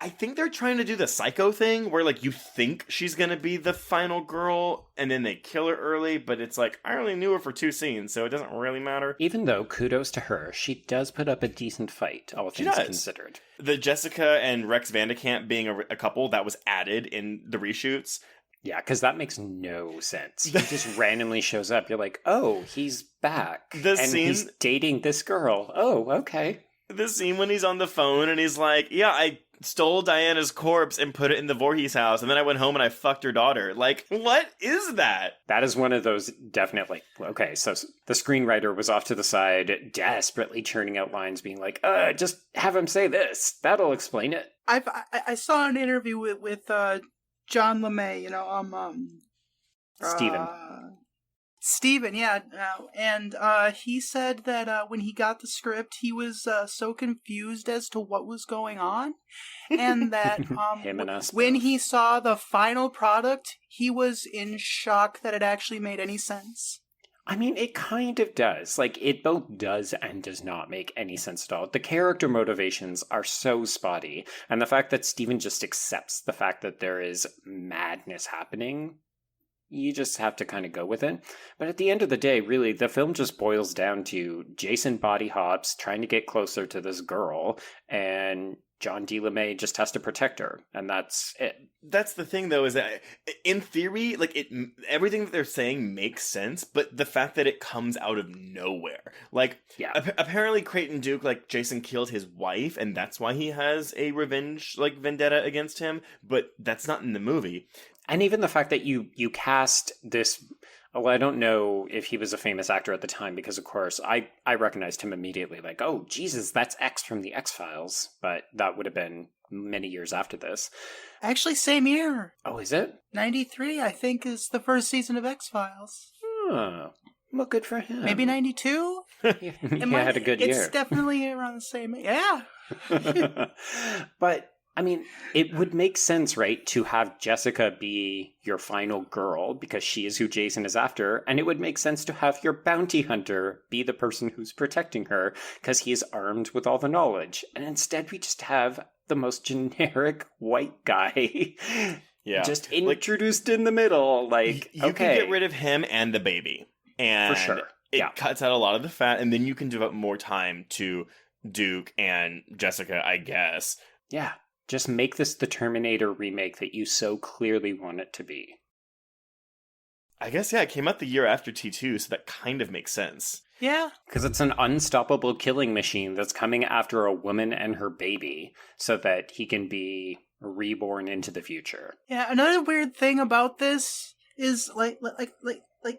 I think they're trying to do the Psycho thing where like you think she's going to be the final girl and then they kill her early, but it's like, I only knew her for 2 scenes, so it doesn't really matter. Even though, kudos to her, she does put up a decent fight, all things considered. The Jessica and Rex Vandekamp being a couple, that was added in the reshoots. Yeah, because that makes no sense. He just randomly shows up. You're like, oh, he's back. He's dating this girl. Oh, okay. The scene when he's on the phone and he's like, yeah, I stole Diana's corpse and put it in the Voorhees house, and then I went home and I fucked her daughter. Like, what is that? That is one of those definitely, okay, so the screenwriter was off to the side, desperately churning out lines, being like, just have him say this. That'll explain it. I saw an interview with John LeMay, you know, Steven, yeah, and he said that when he got the script, he was so confused as to what was going on, and that when he saw the final product, he was in shock that it actually made any sense. I mean, it kind of does. Like, it both does and does not make any sense at all. The character motivations are so spotty, and the fact that Steven just accepts the fact that there is madness happening, you just have to kind of go with it. But at the end of the day, really, the film just boils down to Jason body hops trying to get closer to this girl, and John D. LeMay just has to protect her, and that's it. That's the thing, though, is that in theory, like everything that they're saying makes sense, but the fact that it comes out of nowhere, like, yeah, apparently Creighton Duke, like, Jason killed his wife, and that's why he has a revenge, like, vendetta against him, but that's not in the movie. And even the fact that you cast this. Well, I don't know if he was a famous actor at the time, because, of course, I recognized him immediately, like, oh, Jesus, that's X from the X-Files. But that would have been many years after this. Actually, same year. Oh, is it? 93, I think, is the first season of X-Files. Oh, well, good for him. Maybe 92? He had a good year. It's definitely around the same... Yeah. But... I mean, it would make sense, right, to have Jessica be your final girl because she is who Jason is after, and it would make sense to have your bounty hunter be the person who's protecting her because he is armed with all the knowledge. And instead, we just have the most generic white guy just introduced in the middle. Like, you can get rid of him and the baby. And for sure. It cuts out a lot of the fat, and then you can devote more time to Duke and Jessica, I guess. Yeah. Just make this the Terminator remake that you so clearly want it to be. I guess, it came out the year after T2, so that kind of makes sense. Yeah. Because it's an unstoppable killing machine that's coming after a woman and her baby so that he can be reborn into the future. Yeah, another weird thing about this is, like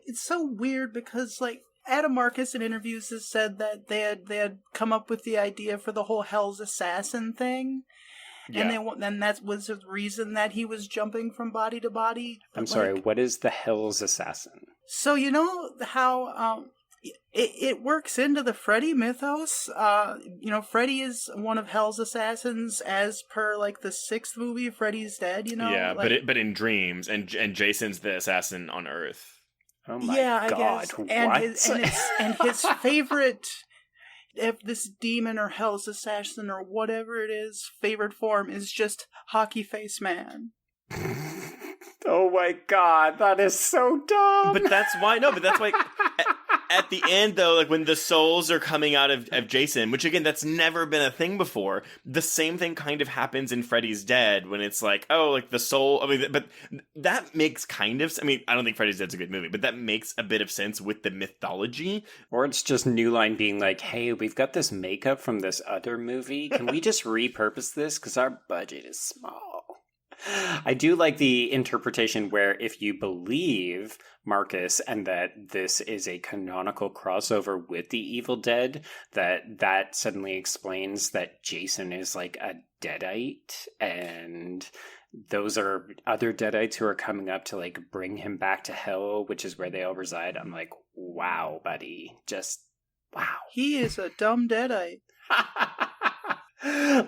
it's so weird because, like, Adam Marcus in interviews has said that they had come up with the idea for the whole Hell's Assassin thing. Yeah. And then that was the reason that he was jumping from body to body. I'm sorry, what is the Hell's Assassin? So you know how it works into the Freddy mythos. Freddy is one of Hell's assassins, as per like the 6th movie, Freddy's Dead. Yeah, like, but in dreams, and Jason's the assassin on Earth. Oh my yeah, god! I guess. What? And his favorite, if this demon or Hell's assassin or whatever it is, favorite form is just Hockey Face Man. Oh my god, that is so dumb. But that's why at the end though, like when the souls are coming out of Jason, which again, that's never been a thing before. The same thing kind of happens in Freddy's Dead when it's like, oh, like the soul. I mean, but that makes kind of. I mean, I don't think Freddy's Dead's a good movie, but that makes a bit of sense with the mythology. Or it's just New Line being like, hey, we've got this makeup from this other movie. Can we just repurpose this? Because our budget is small. I do like the interpretation where if you believe Marcus and that this is a canonical crossover with the Evil Dead, that suddenly explains that Jason is like a Deadite, and those are other Deadites who are coming up to like bring him back to hell, which is where they all reside. I'm like, wow, buddy. Just wow. He is a dumb Deadite.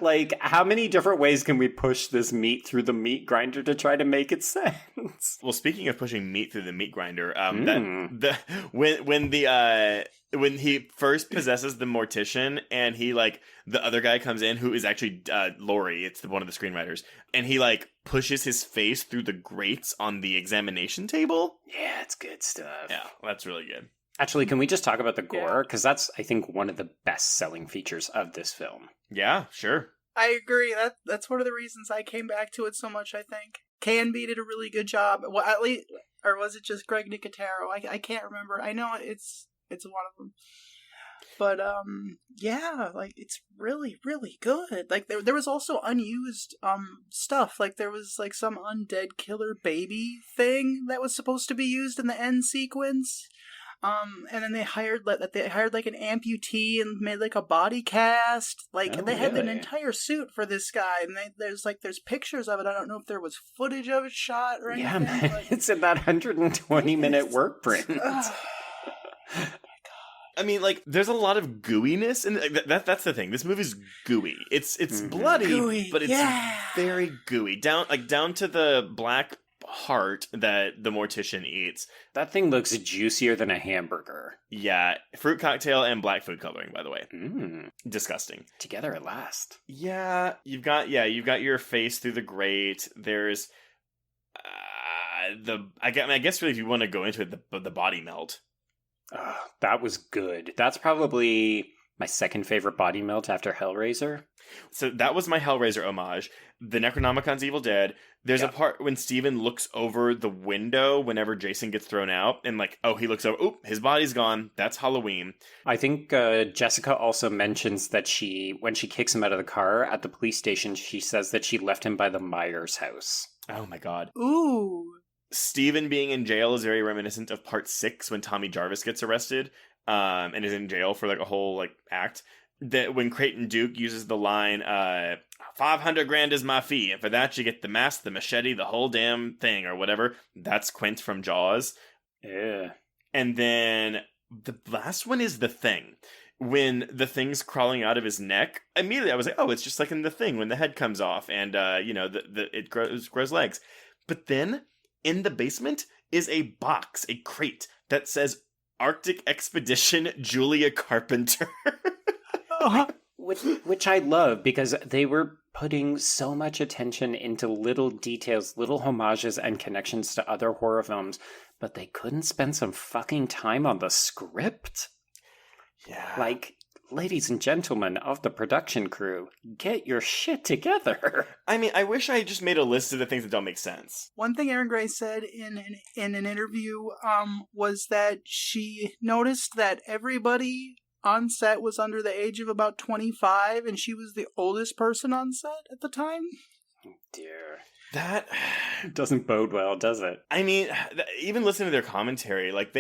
Like, how many different ways can we push this meat through the meat grinder to try to make it sense? Well, speaking of pushing meat through the meat grinder, when he first possesses the mortician and he like the other guy comes in who is actually Laurie, it's one of the screenwriters, and he like pushes his face through the grates on the examination table. Yeah, it's good stuff. Yeah, that's really good. Actually, can we just talk about the gore? Because that's, I think, one of the best-selling features of this film. Yeah, sure. I agree. That's one of the reasons I came back to it so much, I think. Canby did a really good job. Well, at least, or was it just Greg Nicotero? I can't remember. I know it's one of them. But, yeah, like, it's really, really good. Like, there was also unused, stuff. Like, there was, like, some undead killer baby thing that was supposed to be used in the end sequence. And then they hired like an amputee and made like a body cast. Like they had an entire suit for this guy, and there's pictures of it. I don't know if there was footage of it shot or anything. Yeah, man, it's in that 120-minute work print. I mean, like, there's a lot of gooiness, and that's the thing. This movie's gooey. It's bloody, gooey, but it's very gooey. Down to the black heart that the mortician eats. That thing looks juicier than a hamburger. Yeah, fruit cocktail and black food coloring, by the way. Disgusting. Together at last. Yeah, you've got your face through the grate. There's I guess really if you want to go into it, the body melt. That was good. That's probably my second favorite body melt after Hellraiser. So that was my Hellraiser homage. The Necronomicon's Evil Dead. There's a part when Steven looks over the window whenever Jason gets thrown out, and like, oh, he looks over, oh, his body's gone. That's Halloween. I think Jessica also mentions that when she kicks him out of the car at the police station, she says that she left him by the Myers house. Oh my god. Ooh. Steven being in jail is very reminiscent of part 6 when Tommy Jarvis gets arrested and is in jail for like a whole like act. That when Creighton Duke uses the line, $500,000 is my fee, and for that you get the mask, the machete, the whole damn thing, or whatever. That's Quint from Jaws. Yeah. And then the last one is The Thing. When the thing's crawling out of his neck, immediately I was like, oh, it's just like in The Thing when the head comes off and, it grows legs. But then in the basement is a box, a crate that says Arctic Expedition Julia Carpenter. Which I love, because they were putting so much attention into little details, little homages and connections to other horror films, but they couldn't spend some fucking time on the script. Yeah. Like, ladies and gentlemen of the production crew, get your shit together. I mean, I wish I just made a list of the things that don't make sense. One thing Erin Gray said in an interview was that she noticed that everybody on set was under the age of about 25, and she was the oldest person on set at the time. Oh, dear. That doesn't bode well, does it? I mean, even listening to their commentary, like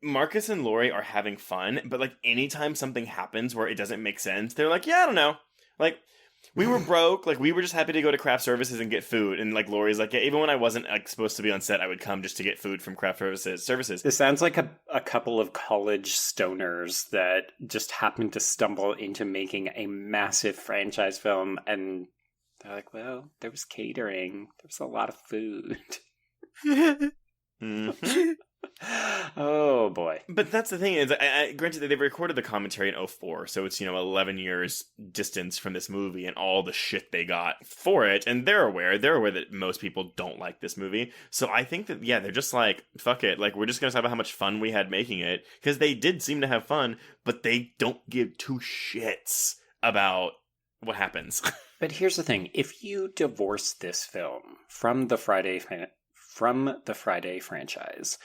Marcus and Laurie are having fun, but like anytime something happens where it doesn't make sense, they're like, yeah, I don't know. Like, We were broke. Like, we were just happy to go to craft services and get food. And, like, Lori's like, yeah, even when I wasn't like, supposed to be on set, I would come just to get food from craft services. This sounds like a couple of college stoners that just happened to stumble into making a massive franchise film, and they're like, well, there was catering. There was a lot of food. Mm-hmm. Oh, boy. But that's the thing is, granted that they recorded the commentary in 2004, so it's, 11 years distance from this movie and all the shit they got for it, and they're aware that most people don't like this movie, so I think that, yeah, they're just like, fuck it, like, we're just gonna talk about how much fun we had making it, because they did seem to have fun, but they don't give two shits about what happens. But here's the thing. If you divorce this film from the Friday franchise,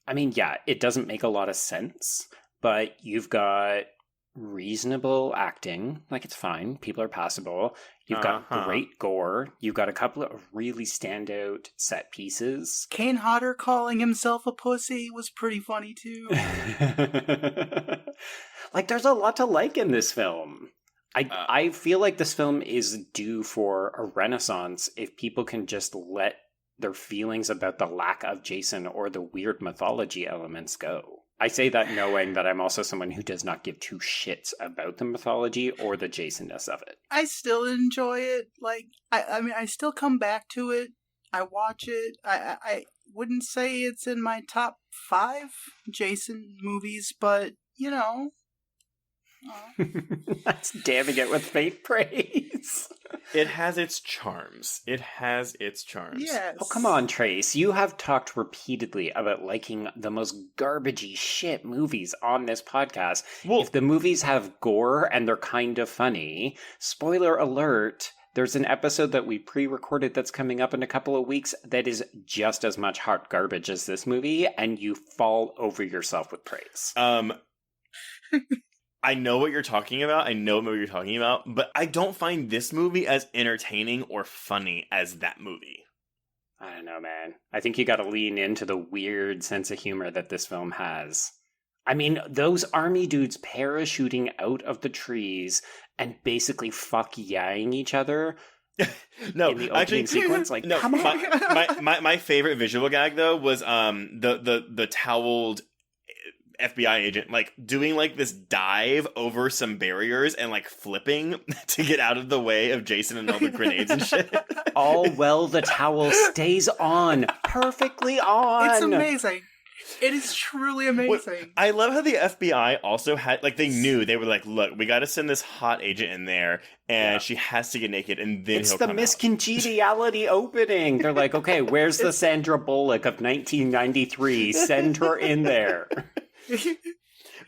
I mean, yeah, it doesn't make a lot of sense, but you've got reasonable acting. Like, it's fine. People are passable. You've got great gore. You've got a couple of really standout set pieces. Kane Hodder calling himself a pussy was pretty funny, too. Like, there's a lot to like in this film. I feel like this film is due for a renaissance if people can just let their feelings about the lack of Jason or the weird mythology elements go. I say that knowing that I'm also someone who does not give two shits about the mythology or the Jasonness of it. I still enjoy it. Like, I mean, I still come back to it. I watch it. I wouldn't say it's in my top 5 Jason movies, but, That's damning it with faint praise. It has its charms. Yes. Oh, come on, Trace. You have talked repeatedly about liking the most garbagey shit movies on this podcast. Well, if the movies have gore and they're kind of funny, spoiler alert, there's an episode that we pre-recorded that's coming up in a couple of weeks that is just as much hot garbage as this movie, and you fall over yourself with praise. I know what you're talking about. But I don't find this movie as entertaining or funny as that movie. I don't know, man. I think you gotta lean into the weird sense of humor that this film has. I mean, those army dudes parachuting out of the trees and basically fuck-yaing each other No, in the opening actually, sequence. Like, no, come on. my favorite visual gag, though, was the toweled FBI agent, like, doing, like, this dive over some barriers and, like, flipping to get out of the way of Jason and all the grenades and shit. All well, the towel stays on. Perfectly on. It's amazing. It is truly amazing. I love how the FBI also had, like, they knew, they were like, look, we gotta send this hot agent in there, and she has to get naked, and then it's he'll the come out. miscongeniality opening. They're like, okay, where's the Sandra Bullock of 1993? Send her in there.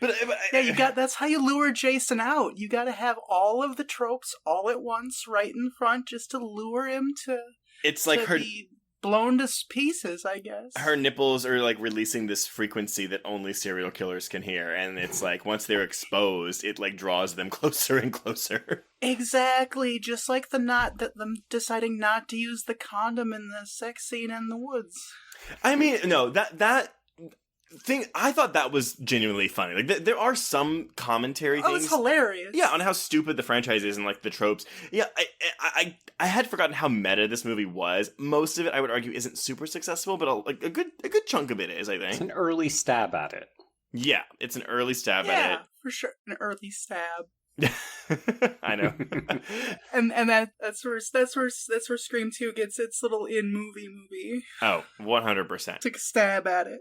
But yeah, that's how you lure Jason out. You gotta have all of the tropes all at once right in front just to lure him to it's like her be blown to pieces, I guess. her nipples are like releasing this frequency that only serial killers can hear, and it's like once they're exposed, it like draws them closer and closer. Exactly, just like them deciding not to use the condom in the sex scene in the woods. I mean, no, that thing, I thought that was genuinely funny. Like, there are some commentary things. Oh, it's hilarious. Yeah, on how stupid the franchise is and, like, the tropes. Yeah, I had forgotten how meta this movie was. Most of it, I would argue, isn't super successful, but a good chunk of it is, I think. It's an early stab at it. Yeah, it's an early stab at Yeah, for sure. An early stab. it. I know. and that's where Scream 2 gets its little movie. Oh, 100%. Took a stab at it.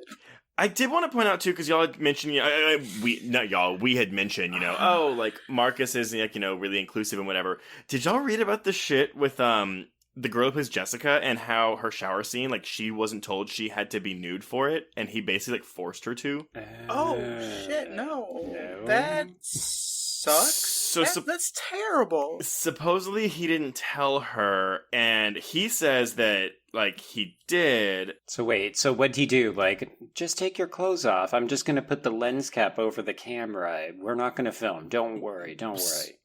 I did want to point out, too, because y'all had mentioned, we had mentioned, oh, like, Marcus is, like, really inclusive and whatever. Did y'all read about the shit with, the girl who plays Jessica and how her shower scene, like, she wasn't told she had to be nude for it, and he basically, like, forced her to? Oh, shit, no. That sucks. That's terrible. Supposedly he didn't tell her, and he says that like he did. So wait, so what'd he do? Like, just take your clothes off. I'm just gonna put the lens cap over the camera. We're not gonna film. Don't worry.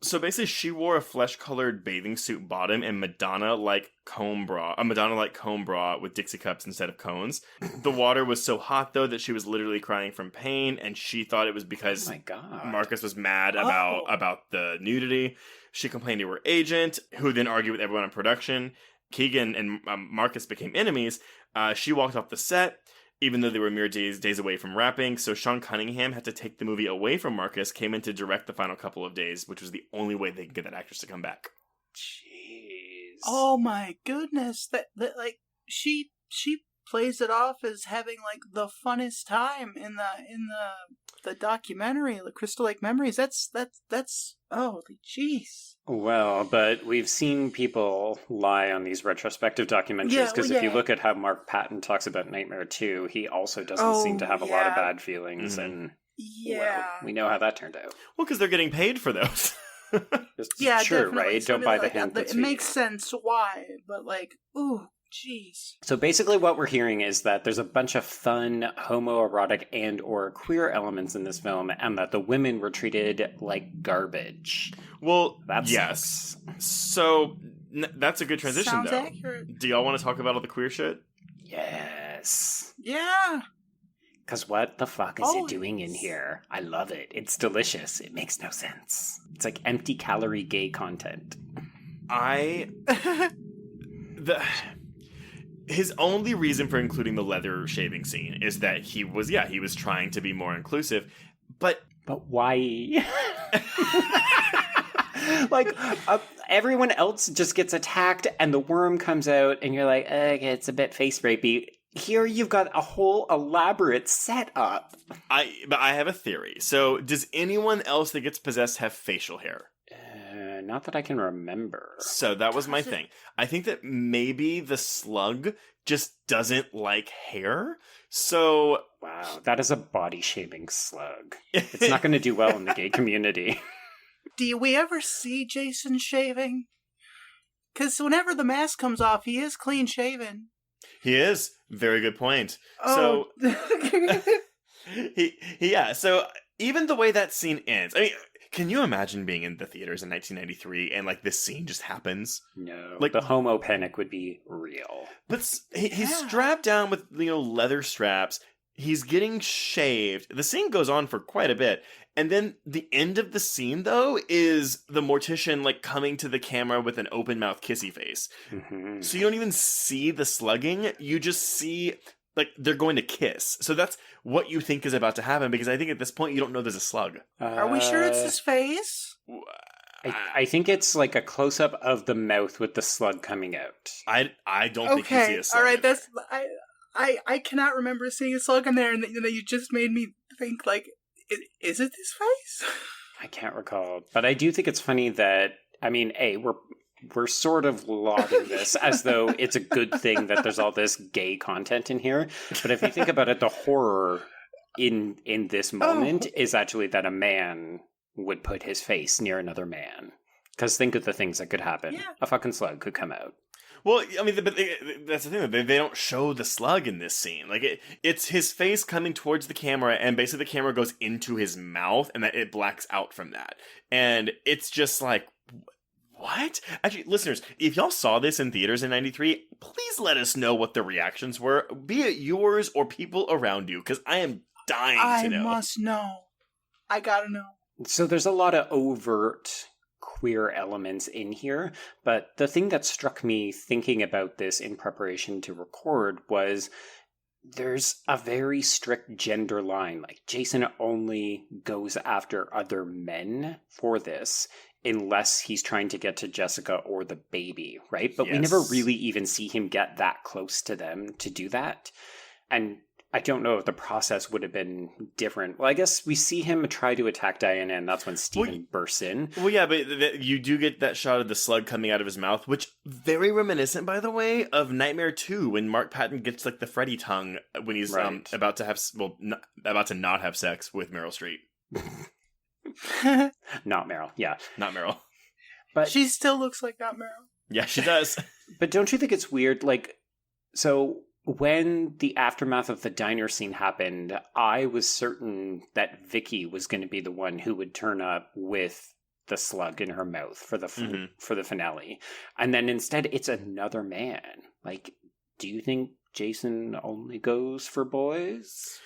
So basically, she wore a flesh-colored bathing suit bottom and Madonna-like comb bra with Dixie cups instead of cones. The water was so hot though that she was literally crying from pain, and she thought it was because Oh my god. Marcus was mad about the nudity. She complained to her agent, who then argued with everyone on production. Keegan and Marcus became enemies. She walked off the set, even though they were mere days away from wrapping. So Sean Cunningham had to take the movie away from Marcus, came in to direct the final couple of days, which was the only way they could get that actress to come back. Jeez. Oh my goodness! That like she plays it off as having like the funnest time in the documentary, the Crystal Lake Memories. That's holy jeez. Well, but we've seen people lie on these retrospective documentaries because if you look at how Mark Patton talks about Nightmare 2, he also doesn't seem to have a lot of bad feelings, and well, we know how that turned out. Well, because they're getting paid for those. Yeah, sure, definitely. right? So Don't buy the like, hint. it makes sense why, but like, ooh, jeez. So basically what we're hearing is that there's a bunch of fun homoerotic and or queer elements in this film, and that the women were treated like garbage. Well, That's yes. So that's a good transition, Sounds though. accurate. Do y'all want to talk about all the queer shit? Yes. Yeah. Because what the fuck is it Always. doing in here? I love it. It's delicious. It makes no sense. It's like empty calorie gay content. His only reason for including the leather shaving scene is that he was trying to be more inclusive, but why? Like, everyone else just gets attacked and the worm comes out and you're like, okay, it's a bit face rapey. Here you've got a whole elaborate setup. But I have a theory. So, does anyone else that gets possessed have facial hair? Not that I can remember. So that was my thing. I think that maybe the slug just doesn't like hair. So Wow, that is a body shaming slug. It's not going to do well in the gay community. Do we ever see Jason shaving? Because whenever the mask comes off, he is clean shaven. He is. Very good point. Oh. So yeah. So even the way that scene ends, I mean, can you imagine being in the theaters in 1993 and like this scene just happens? No, Like the homo panic would be real. But he's strapped down with leather straps. He's getting shaved. The scene goes on for quite a bit. And then the end of the scene, though, is the mortician like coming to the camera with an open mouth kissy face. Mm-hmm. So you don't even see the slugging. You just see like they're going to kiss. So that's what you think is about to happen, because I think at this point you don't know there's a slug. Are we sure it's his face? I think it's like a close up of the mouth with the slug coming out. I don't think you see a slug. All right. in there. That's I cannot remember seeing a slug in there, and you just made me think like, is it his face? I can't recall, but I do think it's funny that, I mean, we're sort of lauding this as though it's a good thing that there's all this gay content in here. But if you think about it, the horror in this moment is actually that a man would put his face near another man. Because think of the things that could happen. Yeah. A fucking slug could come out. Well, I mean, but that's the thing. They don't show the slug in this scene. Like it's his face coming towards the camera, and basically the camera goes into his mouth, and that it blacks out from that. And it's just like, what? Actually, listeners, if y'all saw this in theaters in '93, please let us know what the reactions were, be it yours or people around you, because I am dying to know. I must know. I gotta know. So there's a lot of overt queer elements in here, but the thing that struck me thinking about this in preparation to record was there's a very strict gender line. Like, Jason only goes after other men for this unless he's trying to get to Jessica or the baby, right? But we never really even see him get that close to them to do that. And I don't know if the process would have been different. Well, I guess we see him try to attack Diana, and that's when Steven bursts in. Well, yeah, but you do get that shot of the slug coming out of his mouth, which very reminiscent, by the way, of Nightmare 2, when Mark Patton gets like the Freddy tongue when he's about to not have sex with Meryl Streep. Not Meryl, yeah. Not Meryl. But She still looks like not Meryl. Yeah, she does. But don't you think it's weird? Like, So when the aftermath of the diner scene happened, I was certain that Vicky was going to be the one who would turn up with the slug in her mouth for the for the finale. And then instead it's another man. Like, do you think Jason only goes for boys?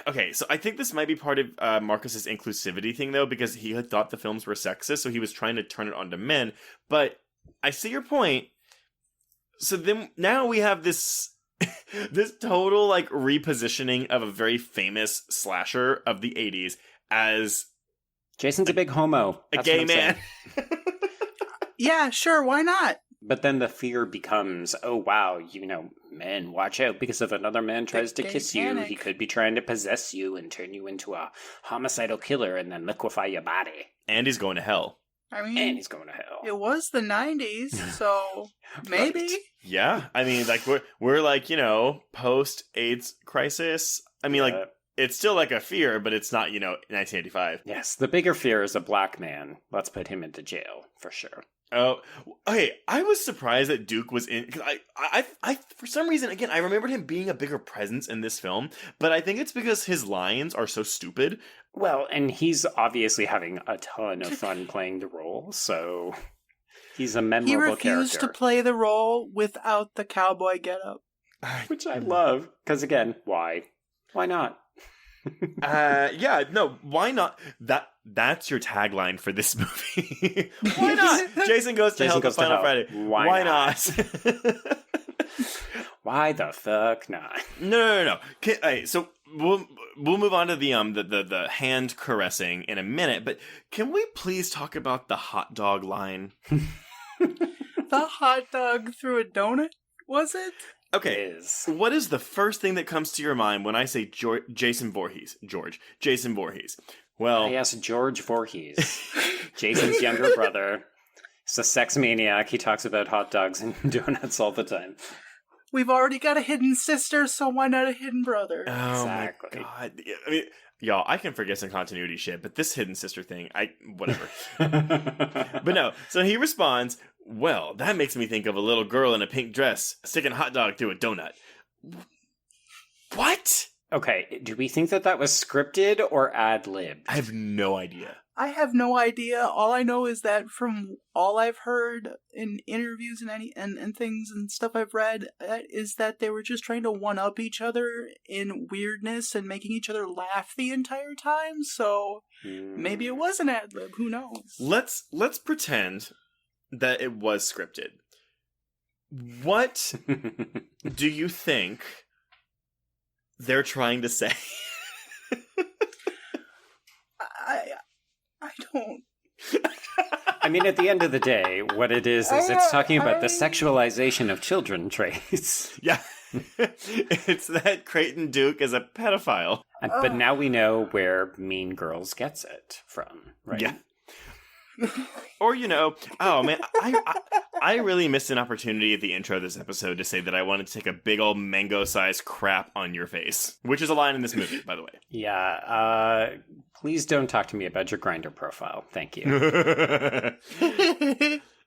Okay, so I think this might be part of Marcus's inclusivity thing, though, because he had thought the films were sexist, so he was trying to turn it on to men. But I see your point. So then now we have this this total like repositioning of a very famous slasher of the 80s as Jason's a big homo. a That's gay what I'm man. saying. Yeah, sure, why not? But then the fear becomes, oh wow, men, watch out, because if another man tries to gay kiss you, panic. he could be trying to possess you and turn you into a homicidal killer and then liquefy your body. And he's going to hell. I And mean, he's going to hell. it was the 90s, so maybe. Right. Yeah, I mean, like we're like, post AIDS crisis. I mean, like it's still like a fear, but it's not, 1985. Yes, the bigger fear is a black man. Let's put him into jail, for sure. Oh, okay. I was surprised that Duke was in, because I for some reason, again, I remembered him being a bigger presence in this film, but I think it's because his lines are so stupid. Well, and he's obviously having a ton of fun playing the role, so he's a memorable He refused character. to play the role without the cowboy getup. Which I love, because again, why? Why not? Yeah, no, why not? That's your tagline for this movie. Why not? Jason goes to hell to Final Friday. Why not? Why the fuck not? No. Okay, so we'll move on to the hand caressing in a minute, but can we please talk about the hot dog line? The hot dog through a donut, was it? Okay, Is. what is the first thing that comes to your mind when I say Jason Voorhees? Jason Voorhees. Well, Yes, George Voorhees, Jason's younger brother. He's a sex maniac. He talks about hot dogs and donuts all the time. We've already got a hidden sister, so why not a hidden brother? oh Exactly. my god. I mean, y'all, I can forget some continuity shit, but this hidden sister thing, whatever. But no, so he responds, well, that makes me think of a little girl in a pink dress sticking a hot dog through a donut. What? Okay, do we think that was scripted or ad-libbed? I have no idea. I have no idea. All I know is that from all I've heard in interviews and things and stuff I've read, is that they were just trying to one-up each other in weirdness and making each other laugh the entire time. So maybe it was an ad-lib. Who knows? Let's pretend that it was scripted. What do you think they're trying to say? I don't. I mean, at the end of the day, what it is it's talking about the sexualization of children traits. Yeah. It's that Creighton Duke is a pedophile. But now we know where Mean Girls gets it from, right? Yeah. Or, oh man, I really missed an opportunity at the intro of this episode to say that I wanted to take a big old mango-sized crap on your face, which is a line in this movie, by the way. Yeah, please don't talk to me about your Grindr profile. Thank you.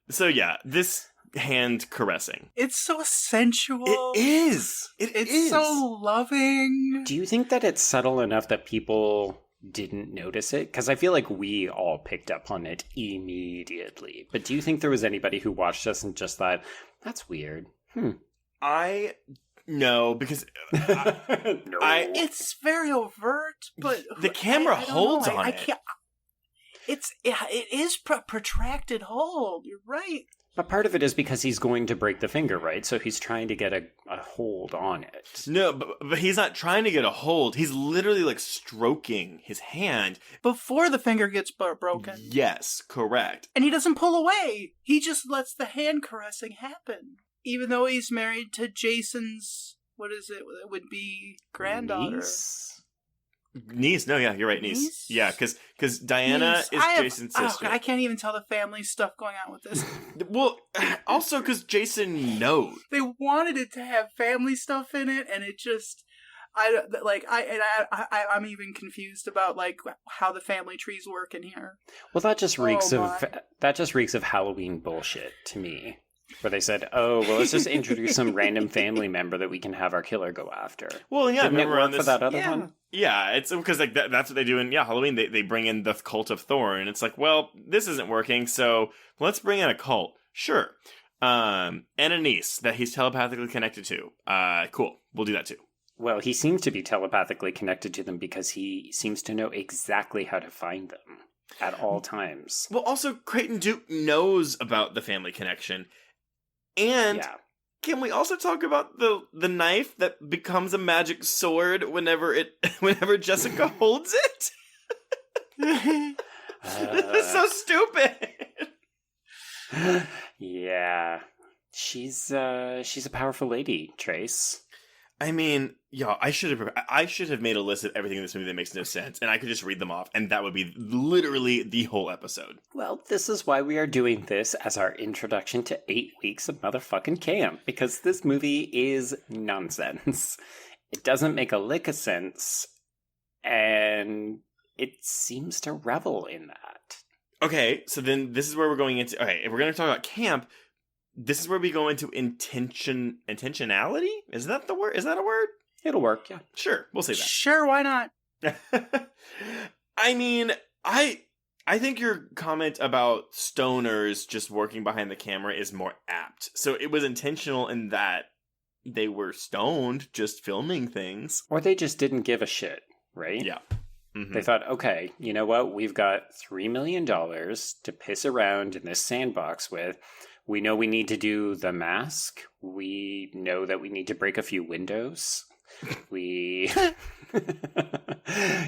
So yeah, this hand caressing. It's so sensual. It is. It's so loving. Do you think that it's subtle enough that people didn't notice it? Because I feel like we all picked up on it immediately. But do you think there was anybody who watched us and just thought, that's weird? No, because No. It's very overt, but the camera I don't holds know. on I it. can't. It is protracted hold. You're right. But part of it is because he's going to break the finger, right? So he's trying to get a hold on it. No, but he's not trying to get a hold. He's literally like stroking his hand. Before the finger gets broken. Yes, correct. And he doesn't pull away. He just lets the hand caressing happen. Even though he's married to Jason's, what is it? It would be granddaughter. Niece. No, yeah, you're right, niece. Niece? Yeah, because Diana Niece. is Jason's sister. I can't even tell the family stuff going on with this. Well, also because Jason knows. They wanted it to have family stuff in it, and it just... I'm even confused about like how the family trees work in here. Well, that just reeks Oh, of Halloween bullshit to me. Where they said, oh, well, let's just introduce some random family member that we can have our killer go after. Well, yeah, Didn't it remember on work for this, that other Yeah. one? Yeah, it's because like that's what they do in Halloween. They bring in the cult of Thorn. It's like, well, this isn't working, so let's bring in a cult. Sure, and a niece that he's telepathically connected to. Cool, we'll do that too. Well, he seems to be telepathically connected to them because he seems to know exactly how to find them at all times. Well, also Creighton Duke knows about the family connection, and Yeah. can we also talk about the knife that becomes a magic sword whenever Jessica holds it? It's so stupid. Yeah. She's a powerful lady, Trace. I mean, yeah, I should have made a list of everything in this movie that makes no sense, and I could just read them off, and that would be literally the whole episode. Well, this is why we are doing this as our introduction to 8 weeks of motherfucking camp, because this movie is nonsense. It doesn't make a lick of sense, and it seems to revel in that. Okay, so then this is where we're going into. Okay, if we're going to talk about camp, this is where we go into intentionality. Is that the word? Is that a word? It'll work, yeah. Sure, we'll say that. Sure, why not? I mean, I think your comment about stoners just working behind the camera is more apt. So it was intentional in that they were stoned, just filming things. Or they just didn't give a shit, right? Yeah. Mhm. They thought, okay, you know what? We've got $3 million to piss around in this sandbox with. We know we need to do the mask. We know that we need to break a few windows. We,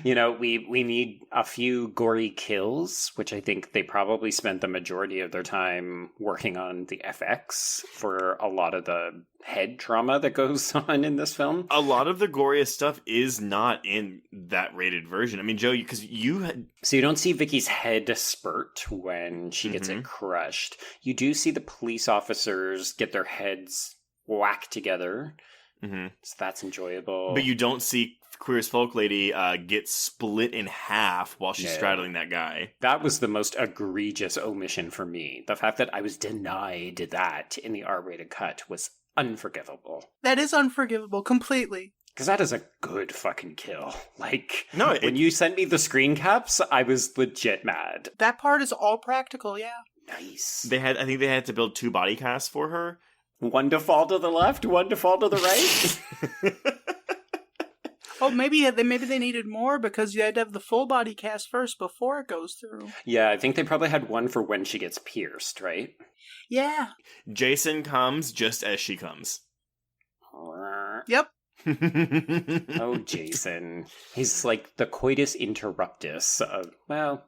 we need a few gory kills, which I think they probably spent the majority of their time working on the FX for a lot of the head trauma that goes on in this film. A lot of the goriest stuff is not in that rated version. I mean, Joe, because you had... So you don't see Vicky's head spurt when she gets it crushed. You do see the police officers get their heads whacked together. So that's enjoyable. But you don't see Queer as Folk Lady get split in half while she's straddling that guy. That was the most egregious omission for me. The fact that I was denied that in the R-rated cut was unforgivable. That is unforgivable, completely. Because that is a good fucking kill. Like, No, when you sent me the screen caps, I was legit mad. That part is all practical, yeah. Nice. I think they had to build 2 body casts for her. One to fall to the left, one to fall to the right. Oh, maybe they needed more because you had to have the full body cast first before it goes through. Yeah, I think they probably had one for when she gets pierced, right? Yeah. Jason comes just as she comes. Yep. Oh, Jason. He's like the coitus interruptus of, well,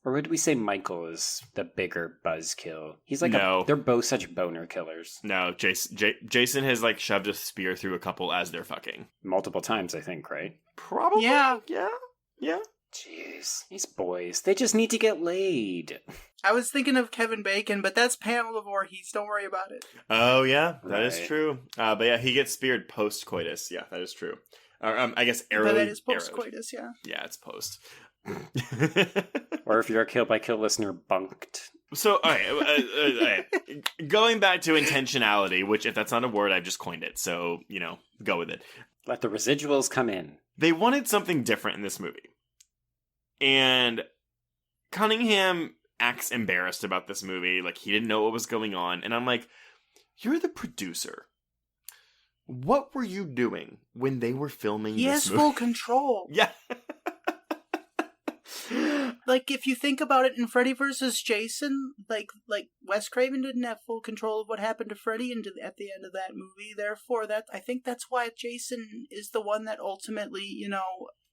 or would we say Michael is the bigger buzzkill? He's like, No. they're both such boner killers. No, Jason has like shoved a spear through a couple as they're fucking. Multiple times, I think, right? Probably. Yeah. Yeah. Jeez, these boys, they just need to get laid. I was thinking of Kevin Bacon, but that's Pamela Voorhees. Don't worry about it. Oh, yeah, that is Right. true. But yeah, he gets speared post-coitus. Yeah, that is true. I guess arrow. But that is post-coitus, yeah. Yeah, it's post. Or if you're a Kill by Kill listener, bunked. So, all right, going back to intentionality, which if that's not a word, I've just coined it. So, go with it. Let the residuals come in. They wanted something different in this movie. And Cunningham acts embarrassed about this movie. Like, he didn't know what was going on. And I'm like, you're the producer. What were you doing when they were filming He this has movie? full control. Yeah. Like, if you think about it, in Freddy vs. Jason, like Wes Craven didn't have full control of what happened to Freddy at the end of that movie. Therefore, I think that's why Jason is the one that ultimately,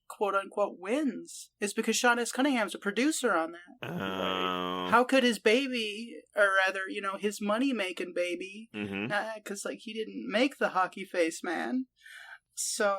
quote unquote, wins. Is because Sean S. Cunningham's a producer on that. Oh. How could his baby, or rather, his money-making baby, Mm-hmm. because, he didn't make the hockey face man. So,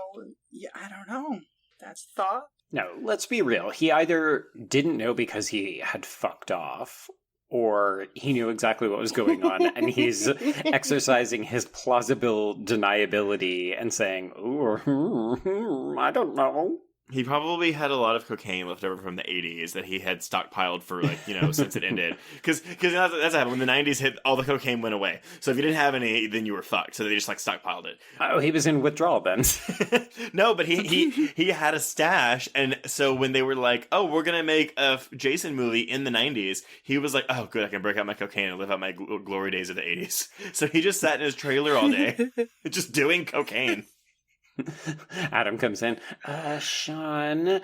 yeah, I don't know. That's the thought. No, let's be real. He either didn't know because he had fucked off, or he knew exactly what was going on, and he's exercising his plausible deniability and saying, "Ooh, I don't know." He probably had a lot of cocaine left over from the 80s that he had stockpiled for, like, you know, since it ended. Because that's what happened. When the 90s hit, all the cocaine went away. So if you didn't have any, then you were fucked. So they just, like, stockpiled it. Oh, he was in withdrawal then. No, but he had a stash. And so when they were like, oh, we're going to make a Jason movie in the 90s, he was like, oh, good, I can break out my cocaine and live out my glory days of the 80s. So he just sat in his trailer all day, just doing cocaine. Adam comes in. Sean,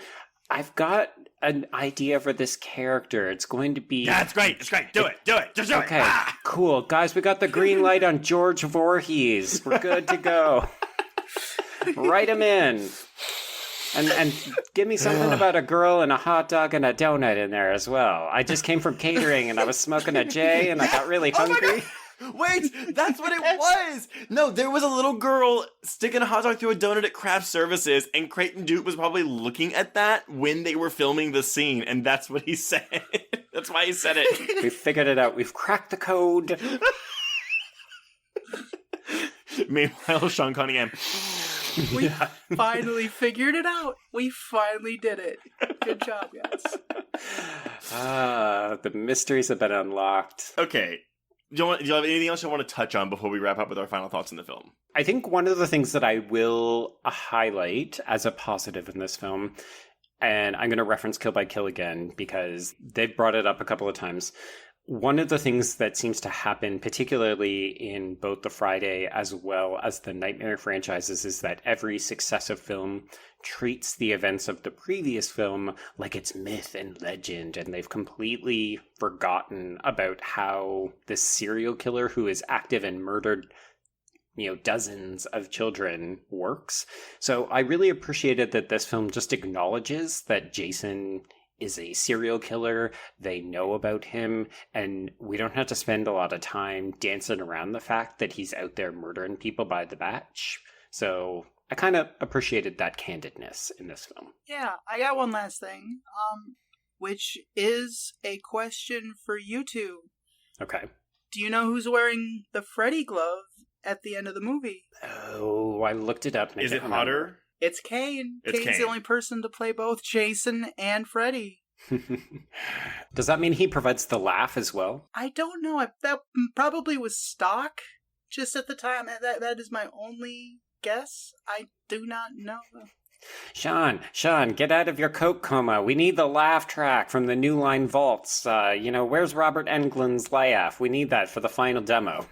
I've got an idea for this character. It's going to be... Yeah, it's great. It's great. Do it. Just do it. Okay, cool. Guys, we got the green light on George Voorhees. We're good to go. Write him in. And give me something about a girl and a hot dog and a donut in there as well. I just came from catering and I was smoking a J and I got really hungry. Wait, that's what it was! No, there was a little girl sticking a hot dog through a donut at craft services, and Creighton Duke was probably looking at that when they were filming the scene, and that's what he said. That's why he said it. We figured it out. We've cracked the code. Meanwhile, Sean Cunningham. We finally figured it out. We finally did it. Good job, guys. The mysteries have been unlocked. Okay. Do you have anything else you want to touch on before we wrap up with our final thoughts in the film? I think one of the things that I will highlight as a positive in this film, and I'm going to reference Kill by Kill again because they've brought it up a couple of times. One of the things that seems to happen, particularly in both the Friday as well as the Nightmare franchises, is that every successive film treats the events of the previous film like it's myth and legend, and they've completely forgotten about how this serial killer who is active and murdered, dozens of children works. So I really appreciated that this film just acknowledges that Jason is a serial killer. They know about him, and we don't have to spend a lot of time dancing around the fact that he's out there murdering people by the batch. So I kind of appreciated that candidness in this film. Yeah, I got one last thing, which is a question for you two. Okay. Do you know who's wearing the Freddy glove at the end of the movie? Oh, I looked it up. And is it Hodder? It's Kane. Kane's Kane. the only person to play both Jason and Freddy. Does that mean he provides the laugh as well? I don't know. That probably was stock just at the time. That is my only guess. I do not know. Sean, get out of your coke coma. We need the laugh track from the New Line vaults. Where's Robert Englund's laugh? We need that for the final demo.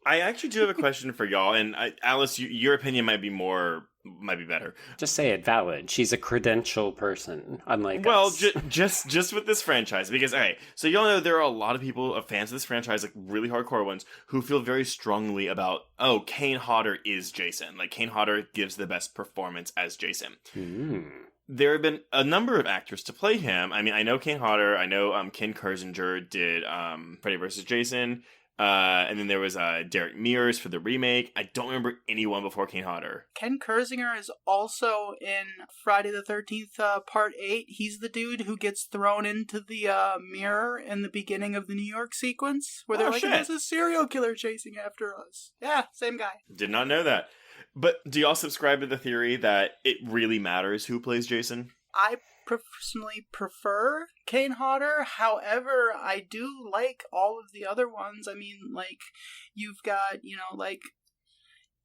I actually do have a question for y'all, and Alice, your opinion might be better. Just say it valid. She's a credential person, unlike us. just with this franchise, because so y'all know there are a lot of people, fans of this franchise, like really hardcore ones, who feel very strongly about, Kane Hodder is Jason. Like Kane Hodder gives the best performance as Jason. There have been a number of actors to play him. I mean, I know Kane Hodder. I know Ken Kirzinger did Freddy vs. Jason. And then there was Derek Mears for the remake. I don't remember anyone before Kane Hodder. Ken Kirzinger is also in Friday the 13th, Part 8. He's the dude who gets thrown into the mirror in the beginning of the New York sequence, where they're like, there's a serial killer chasing after us. Yeah, same guy. Did not know that. But do y'all subscribe to the theory that it really matters who plays Jason? I personally prefer Kane Hodder. However, I do like all of the other ones. I mean, like, you've got, like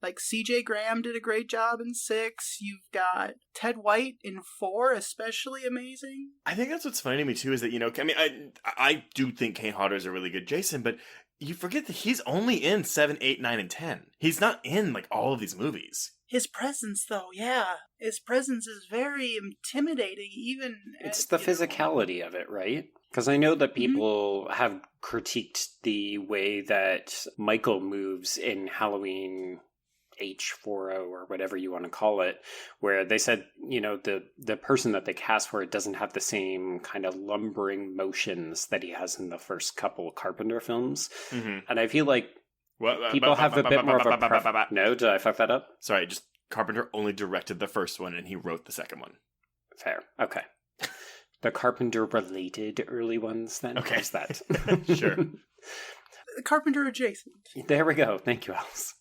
CJ Graham did a great job in 6. You've got Ted White in 4, especially amazing. I think that's what's funny to me, too, is that, I do think Kane Hodder is a really good Jason, but you forget that he's only in 7, 8, 9, and 10. He's not in, all of these movies. His presence, though, yeah. His presence is very intimidating, even... It's the physicality of it, right? Because I know that people have critiqued the way that Michael moves in Halloween H40 or whatever you want to call it, where they said, the person that they cast for it doesn't have the same kind of lumbering motions that he has in the first couple Carpenter films. Mm-hmm. And I feel like people have a bit more of a... No, did I fuck that up? Sorry, just Carpenter only directed the first one and he wrote the second one. Fair. Okay. The Carpenter-related early ones, then? Okay. How's that? Sure. Carpenter adjacent. There we go. Thank you, Alice.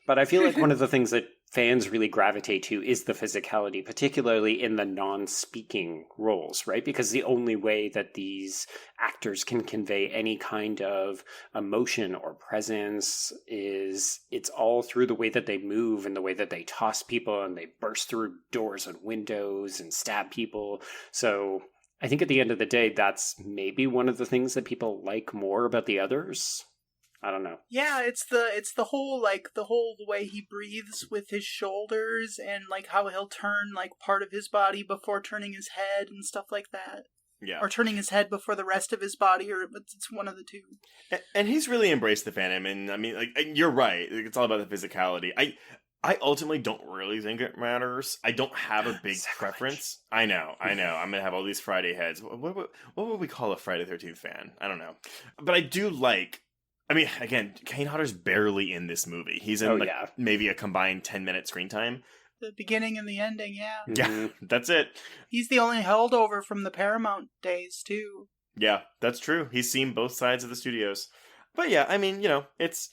But I feel like one of the things that fans really gravitate to is the physicality, particularly in the non-speaking roles, right? Because the only way that these actors can convey any kind of emotion or presence is it's all through the way that they move and the way that they toss people and they burst through doors and windows and stab people. So I think at the end of the day, that's maybe one of the things that people like more about the others. I don't know. Yeah, it's the whole way he breathes with his shoulders and like how he'll turn like part of his body before turning his head and stuff like that. Yeah. Or turning his head before the rest of his body, or it's one of the two. And he's really embraced the Phantom, and I mean, like, you're right. It's all about the physicality. I ultimately don't really think it matters. I don't have a big preference. I know. I'm gonna have all these Friday heads. What would we call a Friday 13th fan? I don't know. But I do like. I mean, again, Kane Hodder's barely in this movie. He's in maybe a combined 10-minute screen time. The beginning and the ending, yeah. Yeah, that's it. He's the only holdover from the Paramount days, too. Yeah, that's true. He's seen both sides of the studios. But yeah, I mean, it's...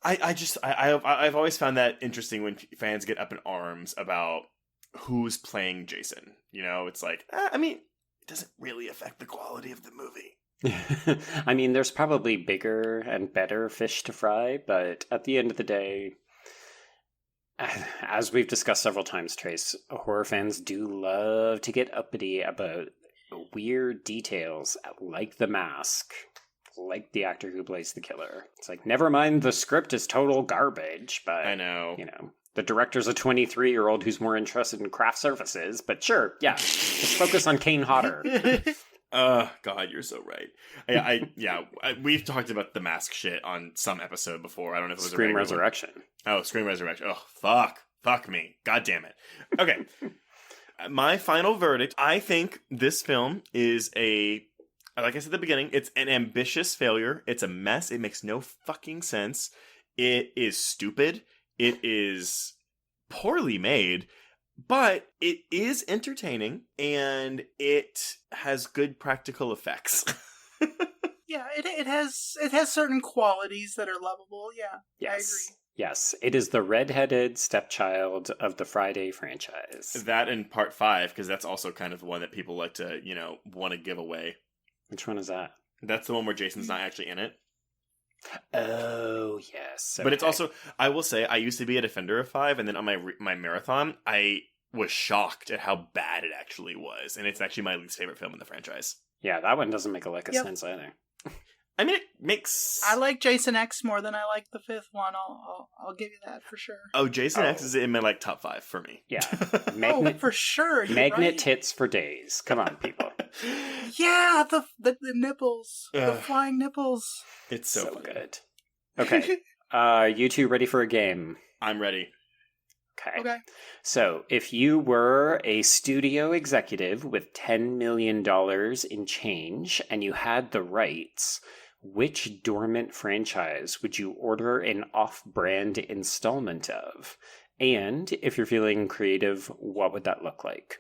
I've always found that interesting when fans get up in arms about who's playing Jason. It's like, I mean, it doesn't really affect the quality of the movie. I mean, there's probably bigger and better fish to fry, but at the end of the day, as we've discussed several times, Trace, horror fans do love to get uppity about weird details, like the mask, like the actor who plays the killer. It's like, never mind, the script is total garbage, but I know. The director's a 23-year-old who's more interested in craft services, but sure, yeah, just focus on Kane Hodder. God, you're so right. We've talked about the mask shit on some episode before. I don't know if it was Scream Resurrection. Oh, Scream Resurrection. Oh, fuck me. God damn it. Okay. My final verdict, I think this film is like I said at the beginning, it's an ambitious failure. It's a mess. It makes no fucking sense. It is stupid. It is poorly made. But it is entertaining, and it has good practical effects. Yeah, it has certain qualities that are lovable. Yeah, yes. I agree. Yes, it is the redheaded stepchild of the Friday franchise. That and Part 5, because that's also kind of the one that people like to, want to give away. Which one is that? That's the one where Jason's not actually in it. Oh, yes. Okay. But it's also, I will say, I used to be a defender of 5, and then on my marathon, I was shocked at how bad it actually was. And it's actually my least favorite film in the franchise. Yeah, that one doesn't make a lick of sense either. I mean, it makes... I like Jason X more than I like the fifth one. I'll give you that for sure. Oh, Jason X is in my top 5 for me. Yeah. For sure. Magnet tits for days. Come on, people. Yeah, the nipples. The flying nipples. It's so good. Okay. You two ready for a game? I'm ready. Okay. So, if you were a studio executive with $10 million in change and you had the rights, which dormant franchise would you order an off-brand installment of? And if you're feeling creative, what would that look like?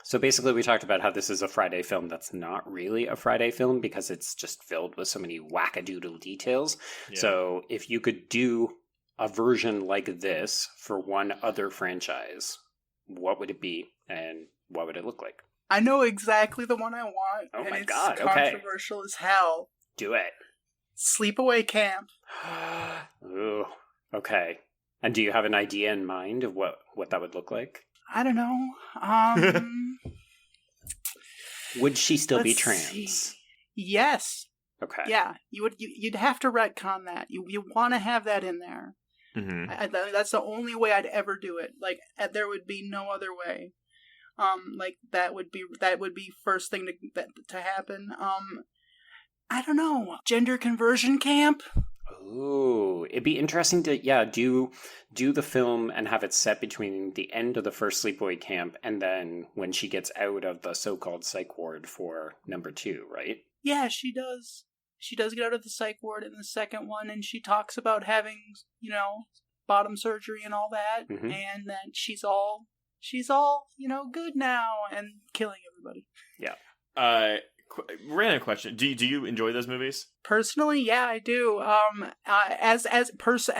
So basically, we talked about how this is a Friday film that's not really a Friday film because it's just filled with so many wackadoodle details. Yeah. So if you could do a version like this for one other franchise, what would it be and what would it look like? I know exactly the one I want. Oh my it's God, controversial as hell. Do it. Sleepaway Camp. Ooh, okay. And do you have an idea in mind of what that would look like? I don't know. Would she still be trans? See. Yes. Okay. Yeah, you'd have to retcon that. You want to have that in there. Mm-hmm. That's the only way I'd ever do it. Like there would be no other way. Like that would be first thing to happen. I don't know. Gender conversion camp. Ooh, it'd be interesting to do the film and have it set between the end of the first sleepaway camp and then when she gets out of the so-called psych ward for number 2, right? Yeah, she does. She does get out of the psych ward in the second one, and she talks about having, bottom surgery and all that, mm-hmm. and then she's all, good now and killing everybody. Yeah. Random question: Do you enjoy those movies? Personally, yeah, I do.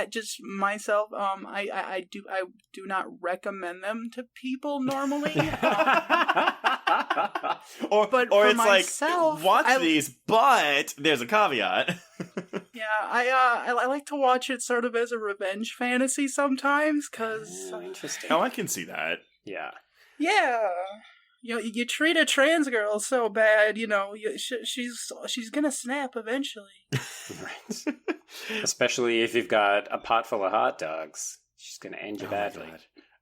Just myself, I do not recommend them to people normally. or but or for it's myself, like watch these, but there's a caveat. Yeah, I like to watch it sort of as a revenge fantasy sometimes, cause Interesting. Oh, I can see that. Yeah. yeah, you treat a trans girl so bad, she's gonna snap eventually. Right. Especially if you've got a pot full of hot dogs. She's going to end you Oh my badly.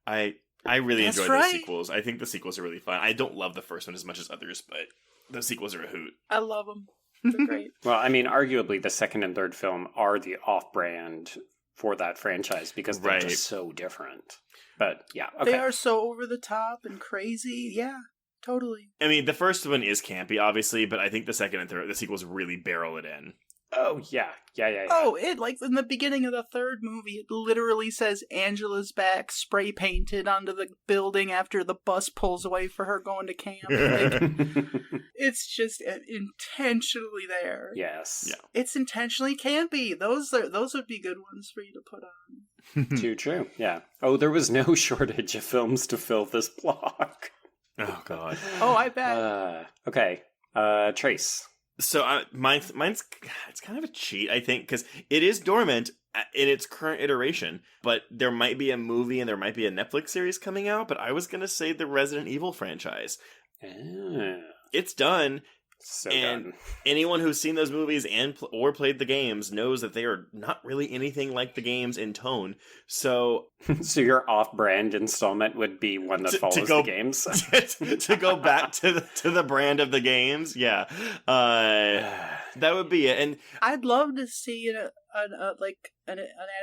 God. I really That's enjoy right. those sequels. I think the sequels are really fun. I don't love the first one as much as others, but the sequels are a hoot. I love them. They're great. Well, I mean, arguably the second and third film are the off-brand for that franchise because they're Right. just so different. But yeah, okay. They are so over the top and crazy. Yeah, totally. I mean, the first one is campy, obviously, but I think the second and third, the sequels really barrel it in. Oh, yeah. Oh, it like in the beginning of the third movie, it literally says Angela's back spray painted onto the building after the bus pulls away for her going to camp. Like, it's just intentionally there. Yes. Yeah. It's intentionally campy. Those would be good ones for you to put on. Too true. Yeah. Oh, there was no shortage of films to fill this block. Oh, God. Oh, I bet. Okay. Trace. So mine's it's kind of a cheat, I think, because it is dormant in its current iteration, but there might be a movie and there might be a Netflix series coming out, but I was going to say the Resident Evil franchise. Ah, It's done. so And done. anyone who's seen those movies or played the games knows that they are not really anything like the games in tone. So So your off-brand installment would be one that follows the games? to go back to the brand of the games, yeah, that would be it. And I'd love to see an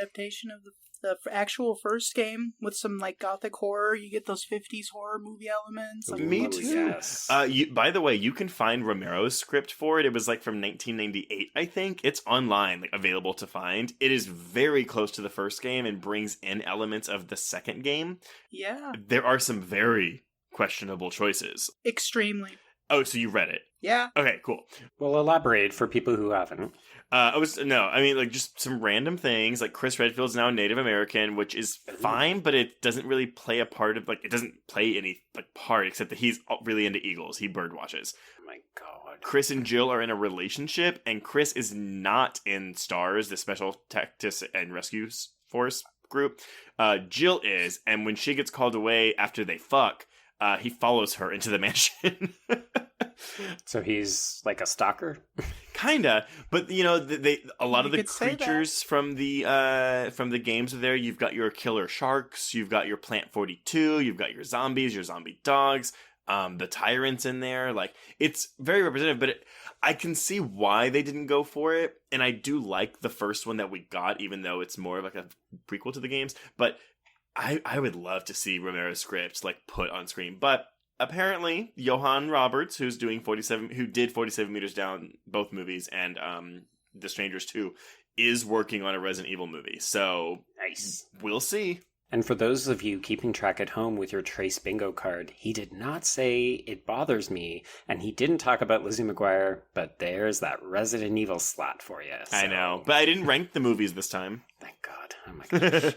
adaptation of the actual first game with some like gothic horror. You get those 50s horror movie elements. Like, Me Ooh, too. Yes. By the way, you can find Romero's script for it. It was like from 1998, I think. It's online, like available to find. It is very close to the first game and brings in elements of the second game. yeah, There are some very questionable choices. extremely. Oh, so you read it? Yeah. Okay, cool. Well, elaborate for people who haven't. Like just some random things. Like Chris Redfield's now Native American, which is fine, but it doesn't really play a part of it doesn't play any part except that he's really into eagles. He bird watches. Oh my god. Chris and Jill are in a relationship, and Chris is not in STARS, the Special Tactics and Rescue Force group. Jill is, and when she gets called away after they fuck, he follows her into the mansion. So he's like a stalker? Kinda, but they a lot You of the could say that. creatures from the games are there. You've got your killer sharks, you've got your Plant 42, you've got your zombies, your zombie dogs, the tyrants in there. Like, it's very representative, but I can see why they didn't go for it, and I do like the first one that we got, even though it's more like a prequel to the games. But I would love to see Romero's script put on screen, but apparently Johan Roberts, who did 47 Meters Down, both movies, and The Strangers 2, is working on a Resident Evil movie. So Nice. we'll see. And for those of you keeping track at home with your Trace bingo card, he did not say it bothers me, and he didn't talk about Lizzie McGuire, but there's that Resident Evil slot for you. I know, but I didn't rank the movies this time. Thank God. Oh my gosh.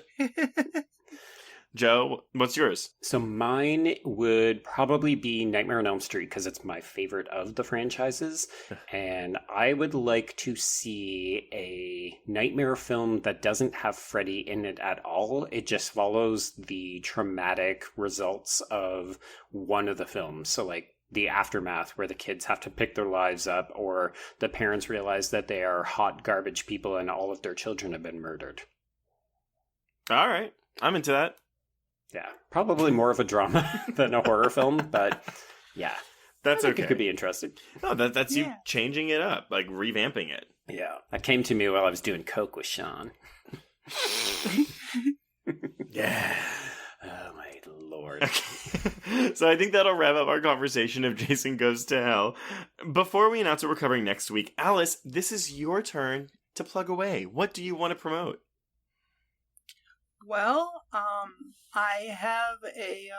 Joe, what's yours? So mine would probably be Nightmare on Elm Street because it's my favorite of the franchises. And I would like to see a Nightmare film that doesn't have Freddy in it at all. It just follows the traumatic results of one of the films. So the aftermath where the kids have to pick their lives up or the parents realize that they are hot garbage people and all of their children have been murdered. All right, I'm into that. Yeah, probably more of a drama than a horror film, but yeah. That's I think okay. It could be interesting. No, that's you Yeah. changing it up, revamping it. Yeah. That came to me while I was doing coke with Sean. Yeah. Oh my lord. Okay. So I think that'll wrap up our conversation of Jason Goes to Hell. Before we announce what we're covering next week, Alice, this is your turn to plug away. What do you want to promote? Well, I have a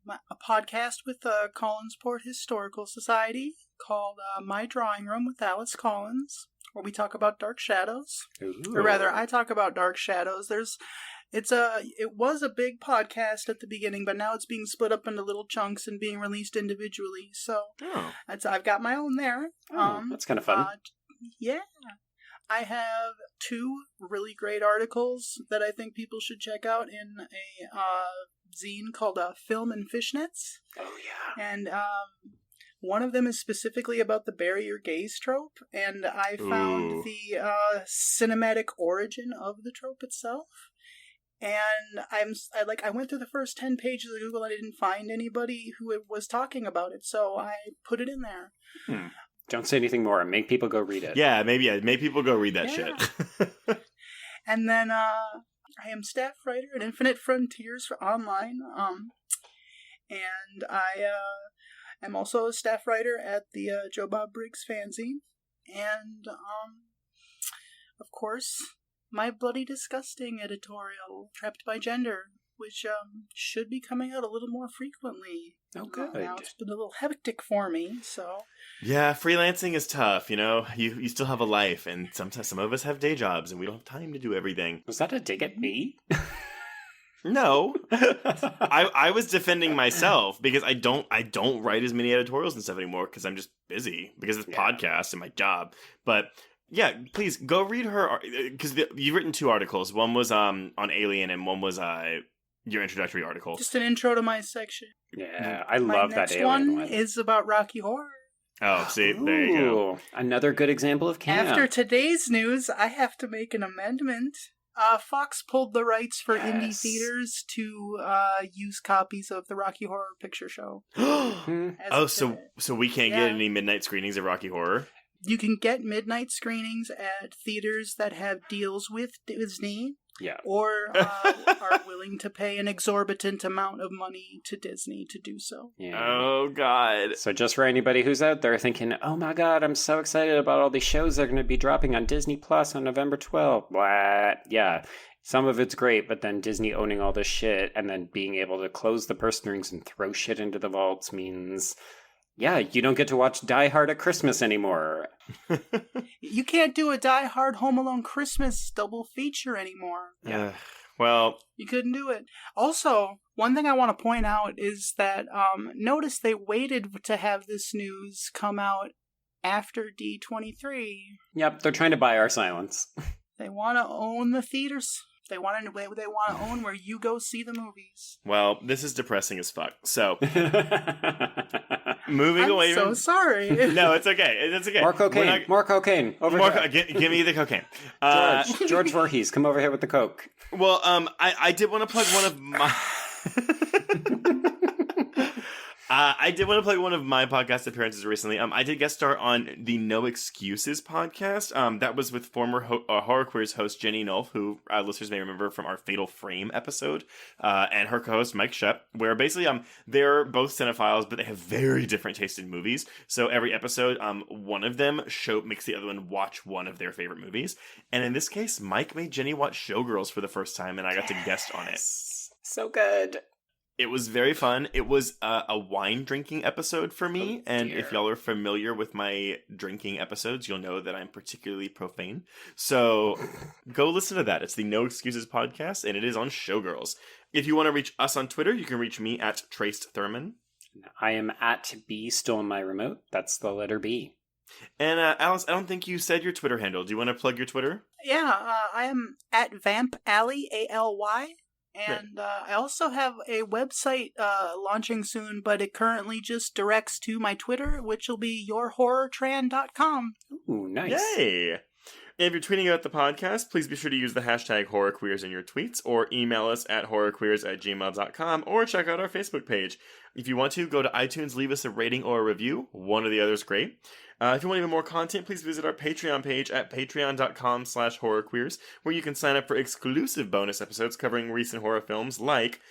a podcast with the Collinsport Historical Society called My Drawing Room with Alice Collins, where we talk about Dark Shadows. Ooh. Or rather, I talk about Dark Shadows. It was a big podcast at the beginning, but now it's being split up into little chunks and being released individually. So I've got my own there. That's kind of fun. Yeah. I have 2 really great articles that I think people should check out in a zine called Film and Fishnets. Oh, yeah. And one of them is specifically about the bury your gays trope, and I found the cinematic origin of the trope itself. And I went through the first 10 pages of Google and I didn't find anybody who was talking about it, so I put it in there. Don't say anything more. Make people go read it. Yeah, make people go read that shit. And then I am staff writer at Infinite Frontiers for online. And I am also a staff writer at the Joe Bob Briggs fanzine. And of course, my Bloody Disgusting editorial, Trapped by Gender, which should be coming out a little more frequently. Oh, good. Now it's been a little hectic for me, so... Yeah, freelancing is tough, you know? You still have a life, and sometimes some of us have day jobs, and we don't have time to do everything. Was that a dig at me? No. I was defending myself, because I don't write as many editorials and stuff anymore, because I'm just busy, because of the podcast and my job. But... yeah, please go read her, because you've written 2 articles. One was on Alien, and one was your introductory article. Just an intro to my section. Yeah, I love that Alien one. one. Next one is about Rocky Horror. Oh, see, there you go. Ooh, another good example of camp. After today's news, I have to make an amendment. Fox pulled the rights for indie theaters to use copies of the Rocky Horror Picture Show. So we can't get any midnight screenings of Rocky Horror? You can get midnight screenings at theaters that have deals with Disney. Yeah. Or are willing to pay an exorbitant amount of money to Disney to do so. Yeah. Oh, God. So just for anybody who's out there thinking, oh my God, I'm so excited about all these shows that are going to be dropping on Disney Plus on November 12th. What? Yeah. Some of it's great, but then Disney owning all this shit and then being able to close the purse strings and throw shit into the vaults means... yeah, you don't get to watch Die Hard at Christmas anymore. You can't do a Die Hard Home Alone Christmas double feature anymore. Yeah. Well... you couldn't do it. Also, one thing I want to point out is that notice they waited to have this news come out after D23. Yep, they're trying to buy our silence. They want to own the theaters. They want to own where you go see the movies. Well, this is depressing as fuck. So... moving away I'm so sorry. No, it's okay. It's okay. More cocaine. More cocaine. Over here. Give me the cocaine. George Voorhees, come over here with the coke. Well, I did want to plug one of my... I did want to plug one of my podcast appearances recently. I did guest star on the No Excuses podcast. That was with former Horror Queers host Jenny Nolf, who listeners may remember from our Fatal Frame episode, and her co-host Mike Shep, where basically they're both cinephiles, but they have very different tastes in movies. So every episode, one of them makes the other one watch one of their favorite movies. And in this case, Mike made Jenny watch Showgirls for the first time, and I got to guest on it. So good. It was very fun. It was a wine drinking episode for me. And if y'all are familiar with my drinking episodes, you'll know that I'm particularly profane. So go listen to that. It's the No Excuses podcast, and it is on Showgirls. If you want to reach us on Twitter, you can reach me at Traced Thurman. I am at B Stole My Remote. That's the letter B. And Alice, I don't think you said your Twitter handle. Do you want to plug your Twitter? Yeah, I am at Vamp Alley, ALY. And I also have a website launching soon, but it currently just directs to my Twitter, which will be yourhorrortran.com. Ooh, nice. Yay! If you're tweeting out the podcast, please be sure to use the hashtag HorrorQueers in your tweets, or email us at horrorqueers@gmail.com, or check out our Facebook page. If you want to, go to iTunes, leave us a rating or a review. One or the other is great. If you want even more content, please visit our Patreon page at patreon.com/horrorqueers, where you can sign up for exclusive bonus episodes covering recent horror films like...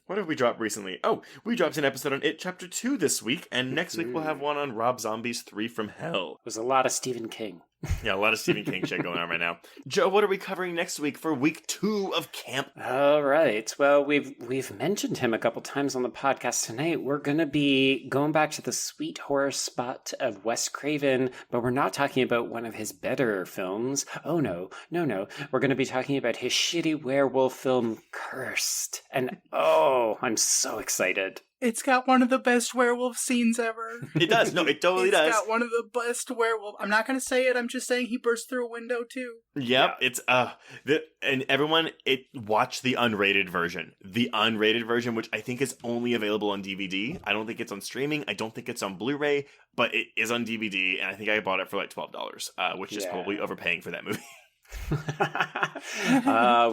what have we dropped recently? Oh, we dropped an episode on It Chapter 2 this week, and next week we'll have one on Rob Zombie's 3 from Hell. It was a lot of Stephen King. Yeah, a lot of Stephen King shit going on right now. Joe, what are we covering next week for week 2 of camp? All right. Well, we've mentioned him a couple times on the podcast tonight. We're going to be going back to the sweet horror spot of Wes Craven, but we're not talking about one of his better films. Oh, no. We're going to be talking about his shitty werewolf film, Cursed. And, oh, I'm so excited. It's got one of the best werewolf scenes ever. It does. No, it totally does. It's got one of the best werewolf. I'm not going to say it. I'm just saying he burst through a window too. Yep, it's and everyone watch the unrated version. The unrated version, which I think is only available on DVD. I don't think it's on streaming. I don't think it's on Blu-ray, but it is on DVD, and I think I bought it for like $12, which is probably overpaying for that movie.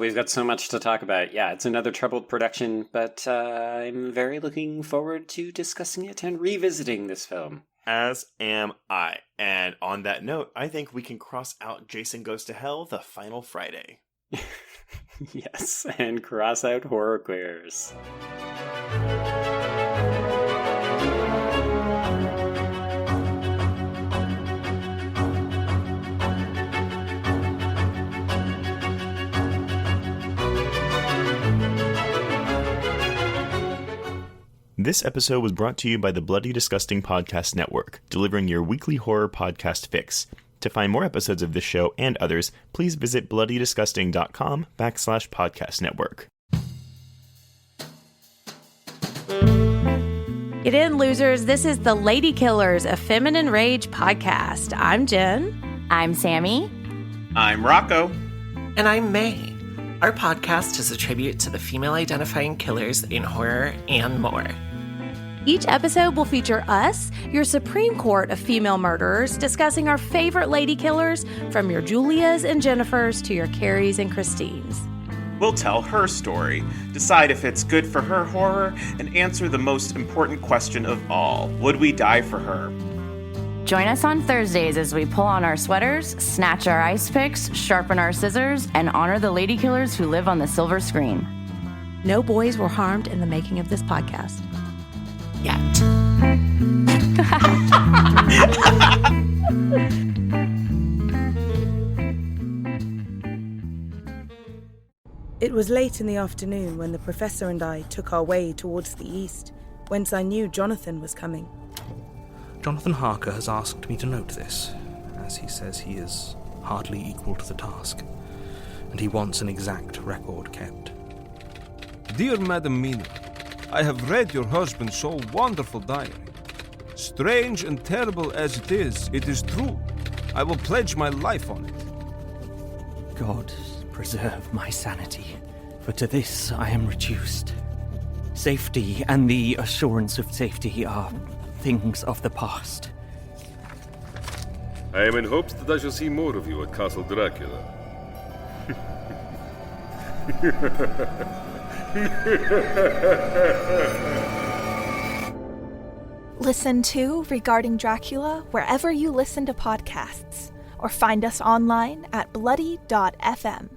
We've got so much to talk about. Yeah, it's another troubled production, but I'm very looking forward to discussing it and revisiting this film. As am I. And on that note, I think we can cross out Jason Goes to Hell the final Friday. Yes, and cross out Horror Queers. This episode was brought to you by the Bloody Disgusting Podcast Network, delivering your weekly horror podcast fix. To find more episodes of this show and others, please visit bloodydisgusting.com/podcast network. Get in, losers. This is the Lady Killers, a Feminine Rage podcast. I'm Jen. I'm Sammy. I'm Rocco. And I'm May. Our podcast is a tribute to the female-identifying killers in horror and more. Each episode will feature us, your Supreme Court of female murderers, discussing our favorite lady killers, from your Julias and Jennifers to your Carries and Christines. We'll tell her story, decide if it's good for her horror, and answer the most important question of all: would we die for her? Join us on Thursdays as we pull on our sweaters, snatch our ice picks, sharpen our scissors, and honor the lady killers who live on the silver screen. No boys were harmed in the making of this podcast. Yet. It was late in the afternoon when the professor and I took our way towards the east, whence I knew Jonathan was coming. Jonathan Harker has asked me to note this, as he says he is hardly equal to the task, and he wants an exact record kept. Dear Madam Mina, I have read your husband's so wonderful diary. Strange and terrible as it is true. I will pledge my life on it. God preserve my sanity, for to this I am reduced. Safety and the assurance of safety are things of the past. I am in hopes that I shall see more of you at Castle Dracula. Listen to Regarding Dracula wherever you listen to podcasts, or find us online at bloody.fm.